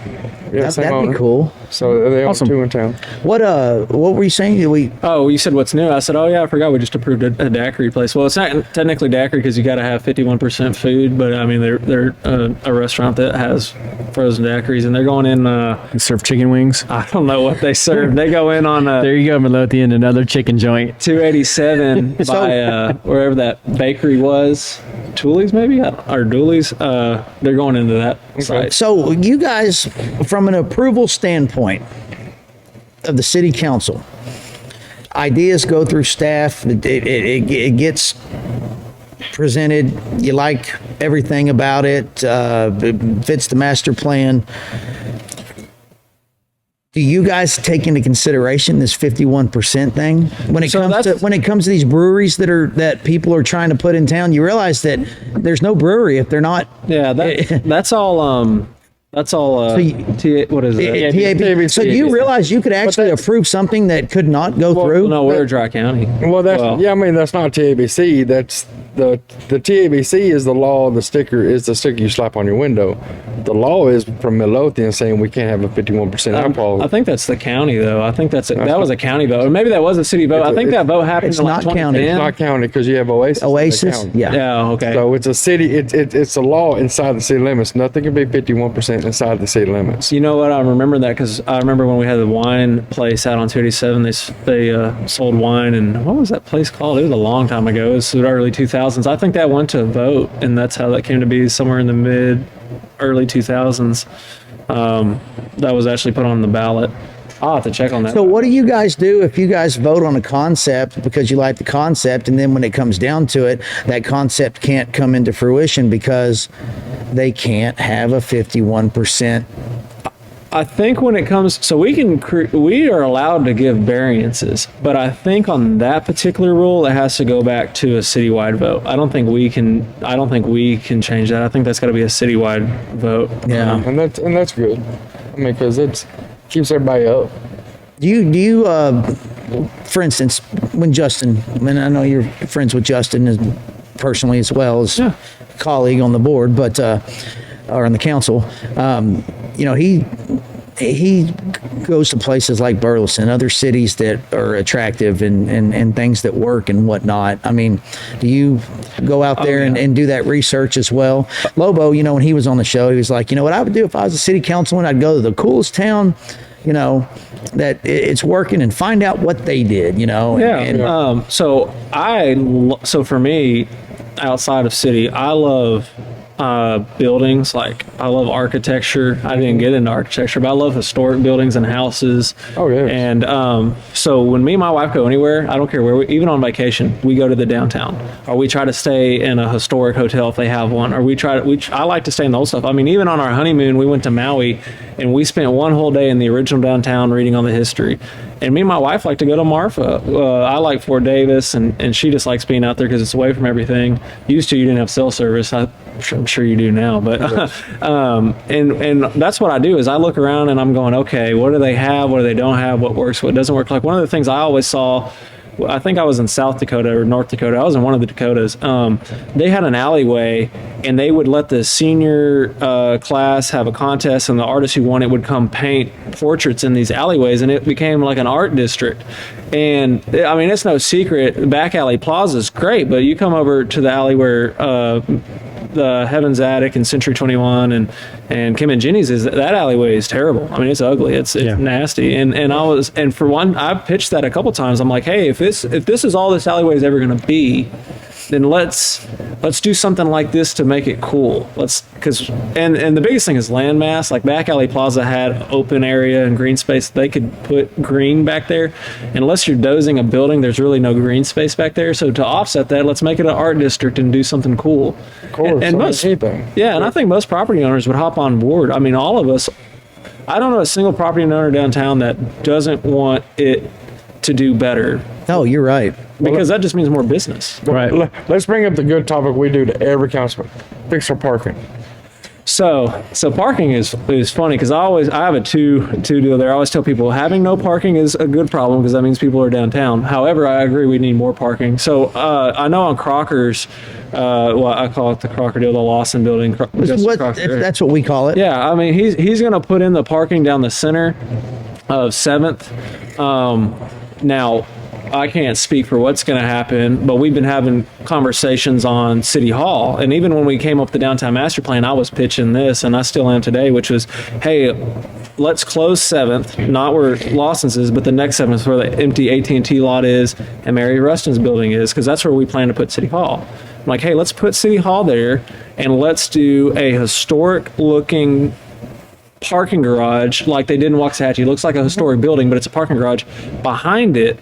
that'd be owner. cool. So they own Awesome. 2 in town. What were you saying? Oh, you said what's new? I said, oh yeah, I forgot we just approved a daiquiri place. Well, it's not technically daiquiri because you got to have 51% food, but I mean they're a restaurant that has frozen daiquiris, and they're going in. And serve chicken wings. I don't know what they serve. They go in on There you go, Midlothian, another chicken joint. 287 by wherever that bakery was, Tooley's maybe or Dooley's. They're going into that site. So you guys, from an approval standpoint of the city council, ideas go through staff. It gets presented. You like everything about it. It fits the master plan. Do you guys take into consideration this 51% thing when it comes to these breweries that people are trying to put in town? You realize that there's no brewery if they're not. Yeah, that's all. That's all. What is it? TAB. So do you realize you could actually approve something that could not go through? No, we're Dry County. Well, I mean that's not TABC. That's the TABC is the law. The sticker is the sticker you slap on your window. The law is from Midlothian saying we can't have a 51% alcohol. I think that's the county though. I think that was a county vote, or maybe that was a city vote. I think that vote happened. It's in not like county. 2010. It's not county because you have Oasis. Oasis, yeah. Yeah. Okay. So it's a city. It's a law inside the city limits. Nothing can be 51% inside the city limits. You know what? I remember that because I remember when we had the wine place out on 287. They sold wine, and what was that place called? It was a long time ago. It was the early 2000s. I think that went to a vote, and that's how that came to be. Somewhere in the early 2000s, that was actually put on the ballot. I'll have to check on that. So what do you guys do if you guys vote on a concept because you like the concept, and then when it comes down to it, that concept can't come into fruition because they can't have a 51%? I think when it comes, so we are allowed to give variances, but I think on that particular rule, it has to go back to a citywide vote. I don't think we can change that. I think that's got to be a citywide vote. Yeah. And that's good. I mean, because it keeps everybody up. Do you for instance, when Justin, and I know you're friends with Justin personally as well as a colleague on the board, but or on the council, he goes to places like Burleson, other cities that are attractive and things that work and whatnot. I mean, do you go out there and do that research as well? Lobo, when he was on the show, he was like, what I would do if I was a city councilman, I'd go to the coolest town, that it's working and find out what they did, So for me, outside of city, I love buildings. Like I love architecture. I didn't get into architecture, but I love historic buildings and houses. Oh, yeah. And so when me and my wife go anywhere, I don't care where, even on vacation, we go to the downtown, or we try to stay in a historic hotel if they have one, or I like to stay in the old stuff. I mean, even on our honeymoon, we went to Maui, and we spent one whole day in the original downtown reading on the history. And me and my wife like to go to Marfa. I like Fort Davis, and she just likes being out there because it's away from everything. Used to, you didn't have cell service. I'm sure you do now, but and that's what I do is I look around and I'm going, okay, what do they have? What do they don't have? What works? What doesn't work? Like one of the things I always saw, I think I was in South Dakota or North Dakota. I was in one of the Dakotas. They had an alleyway, and they would let the senior class have a contest, and the artists who won it would come paint portraits in these alleyways, and it became like an art district. And I mean, it's no secret, Back Alley Plaza is great, but you come over to the alley where the Heaven's Attic and Century 21 and Kim and Jenny's that alleyway is terrible. I mean, it's ugly. It's nasty. And for one, I pitched that a couple times. I'm like, hey, if this is all this alleyway is ever going to be, then let's do something like this to make it cool. And the biggest thing is landmass. Like Back Alley Plaza had open area and green space. They could put green back there. Unless you're dozing a building, there's really no green space back there. So to offset that, let's make it an art district and do something cool. Of course, and I think most property owners would hop on board. I mean, all of us. I don't know a single property owner downtown that doesn't want it to do better. Oh, you're right. Because that just means more business. Right. Let's bring up the good topic we do to every councilman: fix our parking. So parking is funny because I have a two deal there. I always tell people having no parking is a good problem because that means people are downtown. However, I agree we need more parking. So I know on Crocker's, I call it the Crocker deal, the Lawson building. That's what we call it. Yeah, I mean he's going to put in the parking down the center of 7th. Now, I can't speak for what's going to happen, but we've been having conversations on City Hall. And even when we came up with the downtown master plan, I was pitching this, and I still am today, which was, hey, let's close 7th, not where Lawson's is, but the next 7th where the empty AT&T lot is and Mary Rustin's building is, because that's where we plan to put City Hall. I'm like, hey, let's put City Hall there, and let's do a historic-looking parking garage like they did in Waxahachie. It looks like a historic building, but it's a parking garage behind it.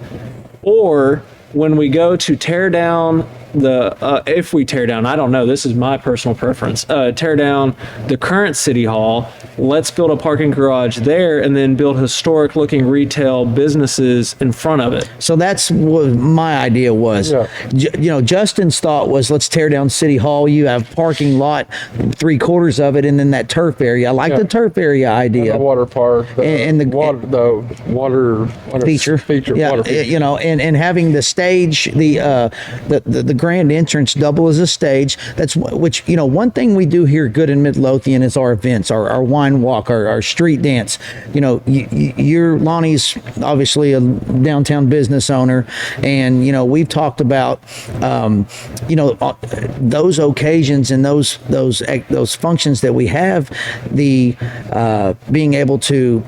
Or when we go to tear down if we tear down, I don't know, this is my personal preference, tear down the current City Hall, let's build a parking garage there and then build historic looking retail businesses in front of it. So that's what my idea was. Yeah. Justin's thought was, let's tear down City Hall. You have parking lot, 3/4 of it, and then that turf area. I like the turf area idea. And the water park, and the water feature. Yeah, water feature. And having the stage, the grand entrance double as a stage. That's which, one thing we do here good in Midlothian is our events, our wine walk, our street dance. Lonnie's obviously a downtown business owner, and we've talked about those occasions and those functions that we have, the being able to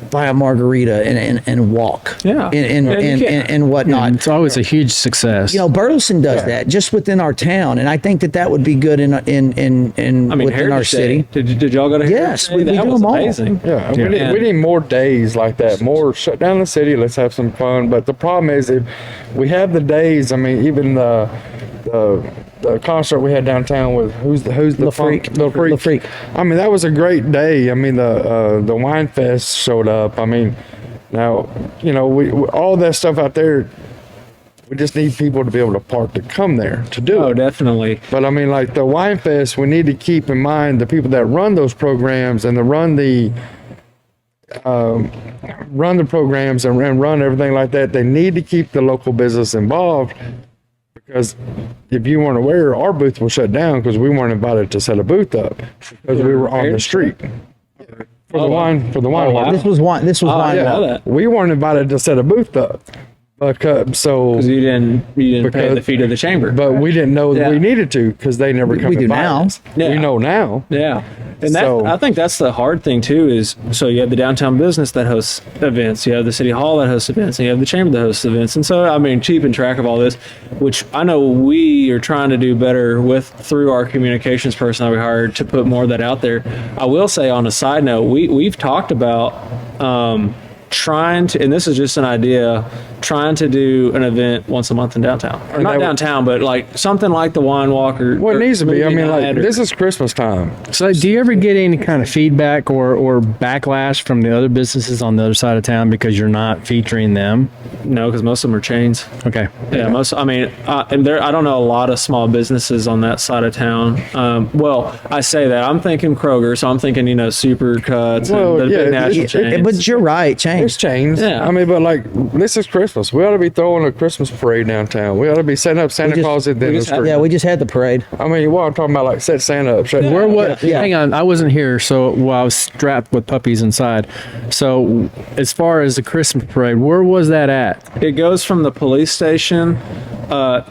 buy a margarita and walk, and whatnot. It's always a huge success. Burleson does that just within our town, and I think that would be good in within our city. Did y'all go to Heritage Yes, Day? we That do was them all. amazing. Yeah, we need more days like that. More shut down the city. Let's have some fun. But the problem is, if we have the days, I mean, even the concert we had downtown with who's the Freak. I mean, that was a great day. I mean, the Wine Fest showed up. I mean, now we all that stuff out there. We just need people to be able to park to come there to do it. Oh, definitely. But I mean, like the Wine Fest, we need to keep in mind the people that run those programs and run the programs and run everything like that. They need to keep the local business involved. Because if you weren't aware, our booth was shut down because we weren't invited to set a booth up because we were on the street for the wine. Wow. This was wine. Yeah. We weren't invited to set a booth up So, Because you didn't pay Because- the fee to the chamber. but we didn't know that Yeah. we needed to because they never come We to do buy now. us. Yeah. We know now. Yeah. And So- I think that's the hard thing too is, so you have the downtown business that hosts events, you have the city hall that hosts events, and you have the chamber that hosts events. And so, I mean, keeping track of all this, which I know we are trying to do better with through our communications person that we hired to put more of that out there. I will say on a side note, we've talked about, trying to, and this is just an idea, trying to do an event once a month in downtown, or not that- downtown, but like something like the wine walk or Well, it needs to be. I movie mean, night like, or- this is Christmas time. So, do you ever get any kind of feedback or backlash from the other businesses on the other side of town because you're not featuring them? no, because most of them are chains. Okay. Yeah, most. I mean, and there. I don't know a lot of small businesses on that side of town. Well, I say that I'm thinking Kroger, so I'm thinking Supercuts Well, and the yeah, big national chains. But you're right, change. There's chains. Yeah. I mean, but like, this is Christmas. We ought to be throwing a Christmas parade downtown. We ought to be setting up Santa just- Claus at the end of the street. Yeah, we just had the parade. I mean, what I'm talking about, like, set Santa up. Where what? Yeah. Hang on, I wasn't here, so I was strapped with puppies inside. So, as far as the Christmas parade, where was that at? It goes from the police station,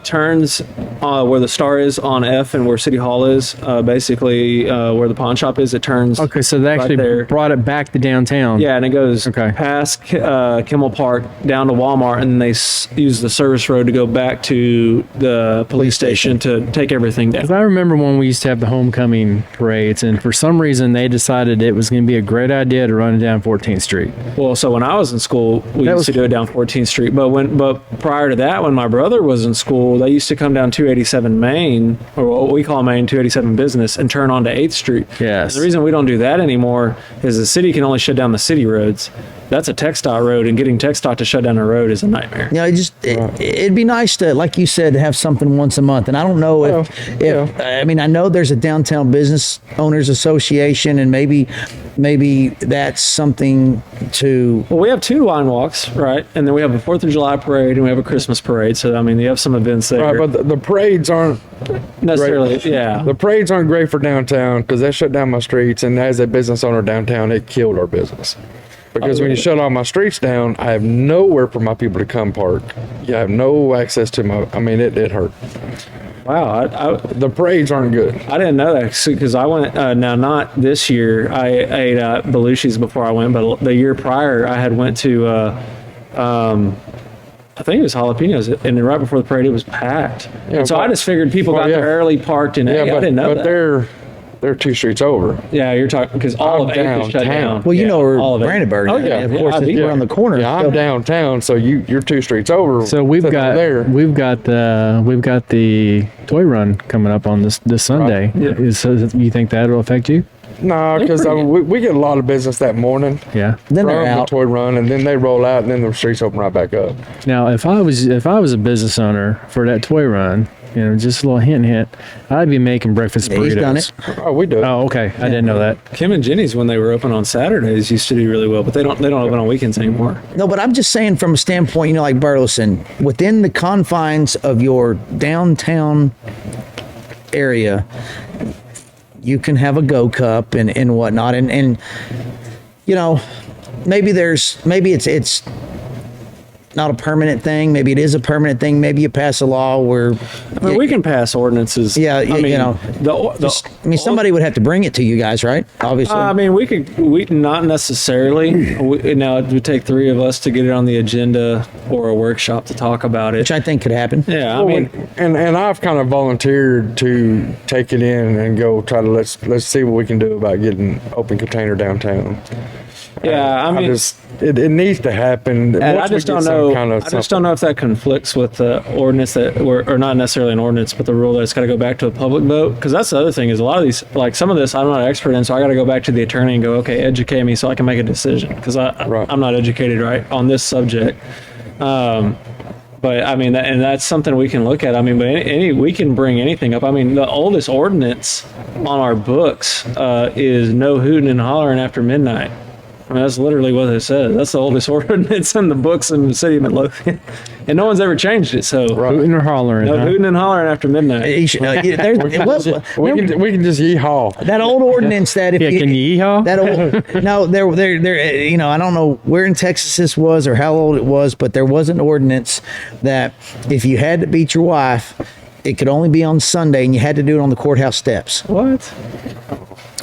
turns where the Star is on F and where City Hall is, basically where the pawn shop is. It turns. Okay, so they actually there. brought it back to downtown. Yeah, and it goes Okay. past Kimmel Park down to Walmart, and then they use the service road to go back to the police station to take everything down. 'Cause I remember when we used to have the homecoming parades, and for some reason they decided it was going to be a great idea to run it down 14th Street. Well, so when I was in school, we used to do it down 14th Street. But prior to that, when my brother was in school, they used to come down 287 Main, or what we call Main, 287 Business, and turn onto 8th Street. Yes. And the reason we don't do that anymore is the city can only shut down the city roads. That's a TxDOT road, and getting TxDOT to shut down a road is a nightmare. You know, it'd be nice to, like you said, to have something once a month. And I don't know if I mean, I know there's a downtown business owners association, and maybe that's something to. Well, we have two wine walks, right? And then we have a 4th of July parade, and we have a Christmas parade. So, I mean, you have some events there. Right, but the parades aren't necessarily, great. yeah. The parades aren't great for downtown because they shut down my streets, and as a business owner downtown, it killed our business. Because when you shut all my streets down, I have nowhere for my people to come park. You have no access to my. I mean, it hurt. Wow, The parades aren't good. I didn't know that because I went, now not this year, I ate at Belushi's before I went, but the year prior I had went to, I think it was Jalapenos, and then right before the parade it was packed. Yeah, and so but- I just figured people well, got yeah. there early, parked, and Yeah, I didn't know but that. they're 2 streets over. Yeah, you're talking, because all I'm of 8th is shut downtown. down. Well, you Yeah, know where all of it. Brandenburg is. Oh, yeah. Of course, I it's do. around the corner. Yeah, I'm So- downtown, so you're 2 streets over. So we've sitting got there. we've got the toy run coming up on this Sunday. Yeah. So you think that'll affect you? No, because we get a lot of business that morning. Yeah. Then they're From the out. toy run, and then they roll out, and then the streets open right back up. Now, if I was a business owner for that toy run, just a little hint, I'd be making breakfast burritos. He's done it. Oh, we do it. Oh, okay. I didn't know that. Kim and Jenny's, when they were open on Saturdays, used to do really well, but they don't open on weekends anymore. No, but I'm just saying from a standpoint, like Burleson, within the confines of your downtown area, you can have a Go Cup and whatnot. And maybe it's not a permanent thing. Maybe it is a permanent thing. Maybe you pass a law where, I mean, we can pass ordinances. Yeah, I mean, you know, somebody would have to bring it to you guys, right? Obviously. I mean, we not necessarily. Now it would take 3 of us to get it on the agenda or a workshop to talk about it. which I think could happen. Yeah, I Well, mean, and I've kind of volunteered to take it in and go try to let's see what we can do about getting open container downtown. yeah, I mean, It needs to happen. and I Once we just get don't some know. kind of I just don't know if that conflicts with the ordinance or not necessarily an ordinance, but the rule that it's got to go back to a public vote. Because that's the other thing is a lot of these, like some of this, I'm not an expert in, so I got to go back to the attorney and go, okay, educate me so I can make a decision because Right. I'm not educated right on this subject. But I mean, and that's something we can look at. I mean, but we can bring anything up. I mean, the oldest ordinance on our books is no hooting and hollering after midnight. I mean, that's literally what it says. That's the oldest ordinance in the books in the city of Midlothian. And no one's ever changed it. So Hooting or hollering. no huh? hooting and hollering after midnight. We can just yee-haw. that old ordinance that if Yeah, can you yeehaw? that old, no, there, you know, I don't know where in Texas this was or how old it was, but there was an ordinance that if you had to beat your wife, it could only be on Sunday, and you had to do it on the courthouse steps. What?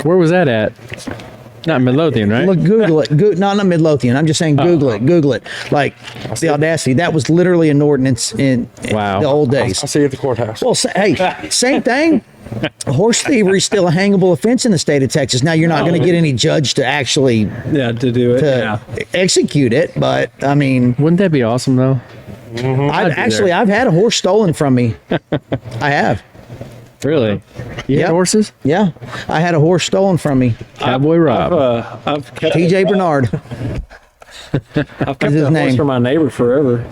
Where was that at? Not Midlothian, right? Look, Google it. No, not Midlothian. I'm just saying, Google it. Google it. Like the audacity. That was literally an ordinance in Wow. the old days. I see you at the courthouse. Well, hey, same thing. Horse thievery is still a hangable offense in the state of Texas. Now, you're not going to get any judge to actually Yeah, to do it. to execute it, but I mean, Wouldn't that be awesome, though? I've had a horse stolen from me. I have. Really? You Yep. had horses? Yeah, I had a horse stolen from me. Cowboy Rob. I've kept, T.J. Bernard. I've kept his that horse name? for my neighbor forever.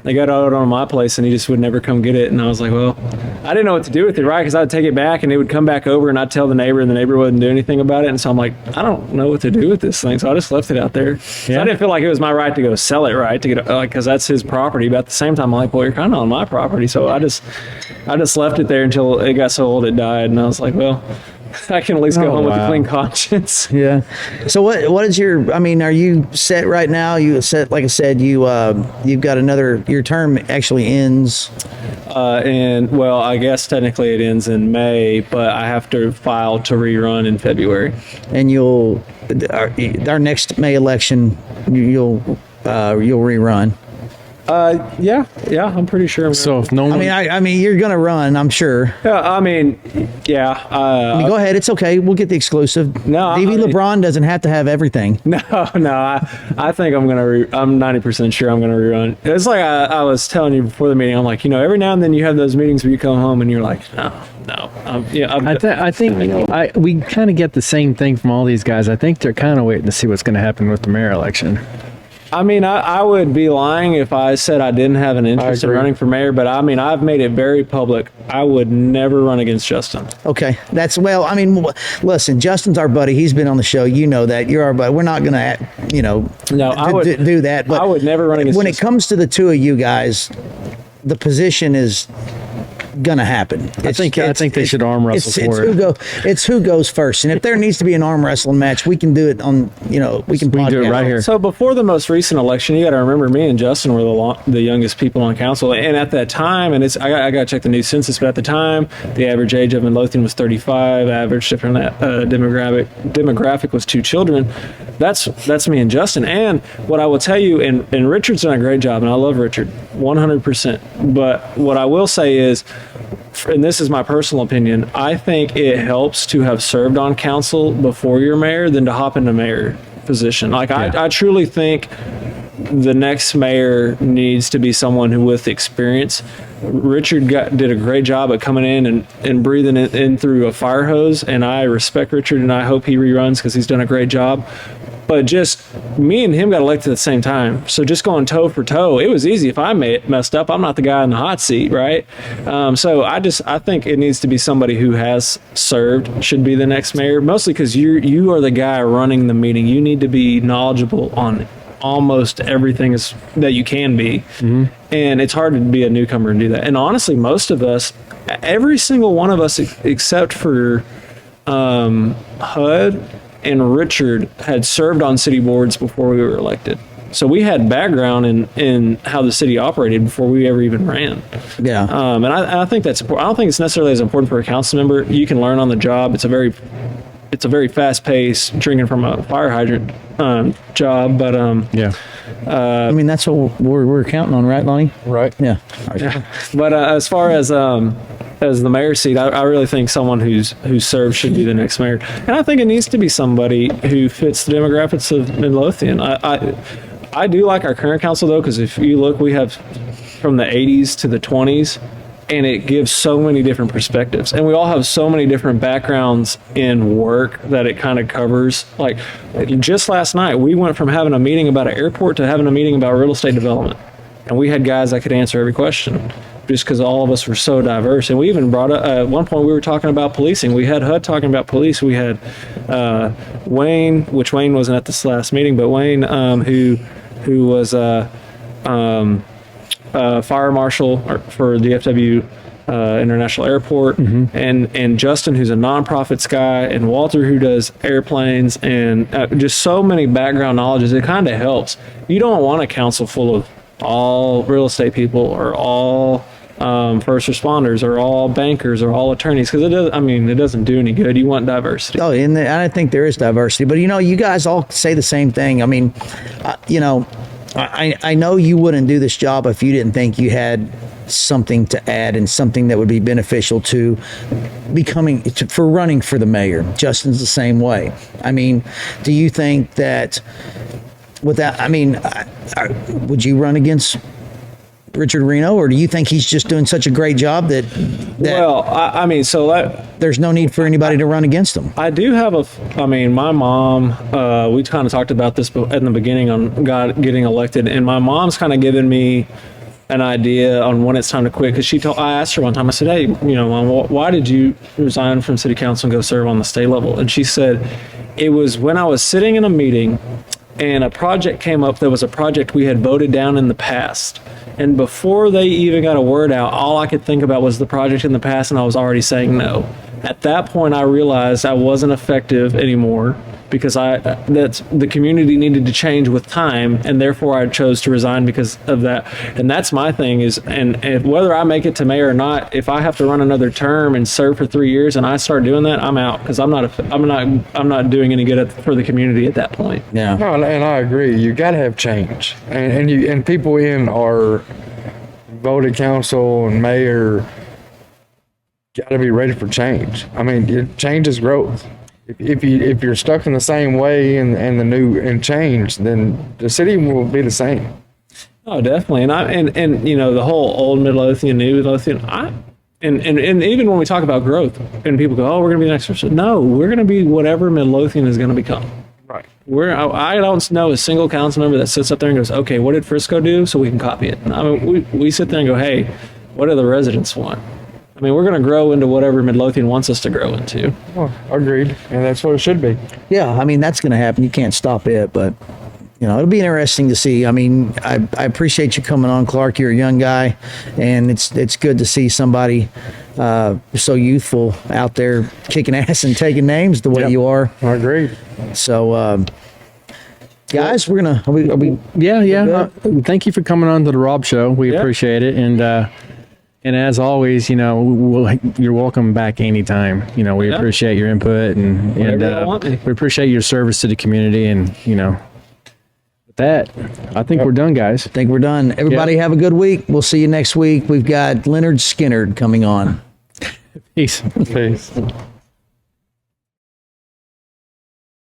They got out on my place and he just would never come get it. And I was like, well, I didn't know what to do with it, right? Because I'd take it back and it would come back over and I'd tell the neighbor and the neighbor wouldn't do anything about it. And so I'm like, I don't know what to do with this thing. So I just left it out there. So Yeah. I didn't feel like it was my right to go sell it, right? To get like, because that's his property. But at the same time, I'm like, well, you're kind of on my property. So I just left it there until it got so old it died. And I was like, well, I can at least go Oh, home with a wow. clean conscience. Yeah. So what is your? I mean, are you set right now? You set, like I said, you've got another. Your term actually ends. And well, I guess technically it ends in May, but I have to file to rerun in February. And our next May election, you'll rerun. Yeah, I'm pretty sure. So if no one, I mean, you're gonna run, I'm sure. I mean, yeah. I mean, go ahead, it's okay. We'll get the exclusive. No, I DV mean- LeBron doesn't have to have everything. No. I think I'm I'm 90% sure I'm gonna rerun. It's like I was telling you before the meeting. I'm like, every now and then you have those meetings where you come home and you're like, no. I think we kind of get the same thing from all these guys. I think they're kind of waiting to see what's going to happen with the mayor election. I mean, I would be lying if I said I didn't have an interest in agree. running for mayor, but I mean, I've made it very public. I would never run against Justin. Okay, I mean, listen, Justin's our buddy. He's been on the show. You know that. You're our buddy. We're not gonna, No, I would do that. But I would never run against when it Justin. comes to the two of you guys, the position is gonna happen. I think they should arm wrestle for it. It's who goes first, and if there needs to be an arm wrestling match, we can do it on. We can do it right here. So before the most recent election, you got to remember, me and Justin were the youngest people on council, and at that time, and I got to check the new census, but at the time, the average age of Midlothian was 35. Average different demographic was 2 children. That's me and Justin. And what I will tell you, and Richard's done a great job, and I love Richard 100%. But what I will say is, and this is my personal opinion, I think it helps to have served on council before you're mayor than to hop into mayor position. Like, I truly think the next mayor needs to be someone who with experience. Richard did a great job at coming in and breathing it in through a fire hose, and I respect Richard, and I hope he reruns because he's done a great job. But just me and him got elected at the same time. So just going toe for toe, it was easy. If I messed up, I'm not the guy in the hot seat, right? So I think it needs to be somebody who has served should be the next mayor, mostly because you are the guy running the meeting. You need to be knowledgeable on almost everything that you can be. Mm-hmm. And it's hard to be a newcomer and do that. And honestly, most of us, every single one of us except for HUD and Richard had served on city boards before we were elected. So we had background in how the city operated before we ever even ran. Yeah. And I think that's important. I don't think it's necessarily as important for a council member. You can learn on the job. It's a very fast-paced drinking from a fire hydrant job. But Yeah. I mean, that's what we're counting on, right, Lonnie? Right. Yeah. But as far as the mayor seat, I really think someone who's served should be the next mayor. And I think it needs to be somebody who fits the demographics of Midlothian. I do like our current council, though, because if you look, we have from the 80s to the 20s, and it gives so many different perspectives. And we all have so many different backgrounds in work that it kind of covers. Like, just last night, we went from having a meeting about an airport to having a meeting about real estate development. and we had guys that could answer every question, just because all of us were so diverse. And we even brought up, at one point we were talking about policing. We had HUD talking about police. We had Wayne, which Wayne wasn't at this last meeting, but Wayne, who was fire marshal for DFW International Airport, and Justin, who's a nonprofits guy, and Walter, who does airplanes, and just so many background knowledges. It kind of helps. You don't want a council full of all real estate people or all first responders or all bankers or all attorneys, because it doesn't do any good. You want diversity. Oh, and I think there is diversity, but you guys all say the same thing. I mean, I know you wouldn't do this job if you didn't think you had something to add and something that would be beneficial to for running for the mayor. Justin's the same way. I mean, do you think that would you run against Richard Reno, or do you think he's just doing such a great job that there's no need for anybody to run against him? I do have my mom, we kind of talked about this in the beginning on God getting elected, and my mom's kind of given me an idea on when it's time to quit, because I asked her one time, I said, hey, Mom, why did you resign from city council and go serve on the state level? And she said, it was when I was sitting in a meeting and a project came up that was a project we had voted down in the past. And before they even got a word out, all I could think about was the project in the past, and I was already saying no. At that point, I realized I wasn't effective anymore, because the community needed to change with time, and therefore I chose to resign because of that. And that's my thing is, and whether I make it to mayor or not, if I have to run another term and serve for 3 years and I start doing that, I'm out, because I'm not doing any good for the community at that point. Yeah. No, and I agree. You got to have change, and people in our voted council and mayor got to be ready for change. I mean, change is growth. If you're stuck in the same way and change, then the city will be the same. Oh, definitely. And the whole old Midlothian, new Midlothian, and even when we talk about growth and people go, oh, we're going to be the next person. No, we're going to be whatever Midlothian is going to become. Right. I don't know a single council member that sits up there and goes, okay, what did Frisco do so we can copy it? I mean, we sit there and go, hey, what do the residents want? I mean, we're going to grow into whatever Midlothian wants us to grow into. Well, agreed. And that's what it should be. Yeah, I mean, that's going to happen. You can't stop it, but it'll be interesting to see. I mean, I appreciate you coming on, Clark. You're a young guy, and it's good to see somebody so youthful out there kicking ass and taking names the way you are. I agree. So, guys, we're gonna. Are we Yeah. Thank you for coming on to the Rob Show. We appreciate it, and as always, you're welcome back anytime. We appreciate your input, and we appreciate your service to the community. And with that, I think we're done, guys. I think we're done. Everybody have a good week. We'll see you next week. We've got Leonard Skinner coming on. Peace. Peace.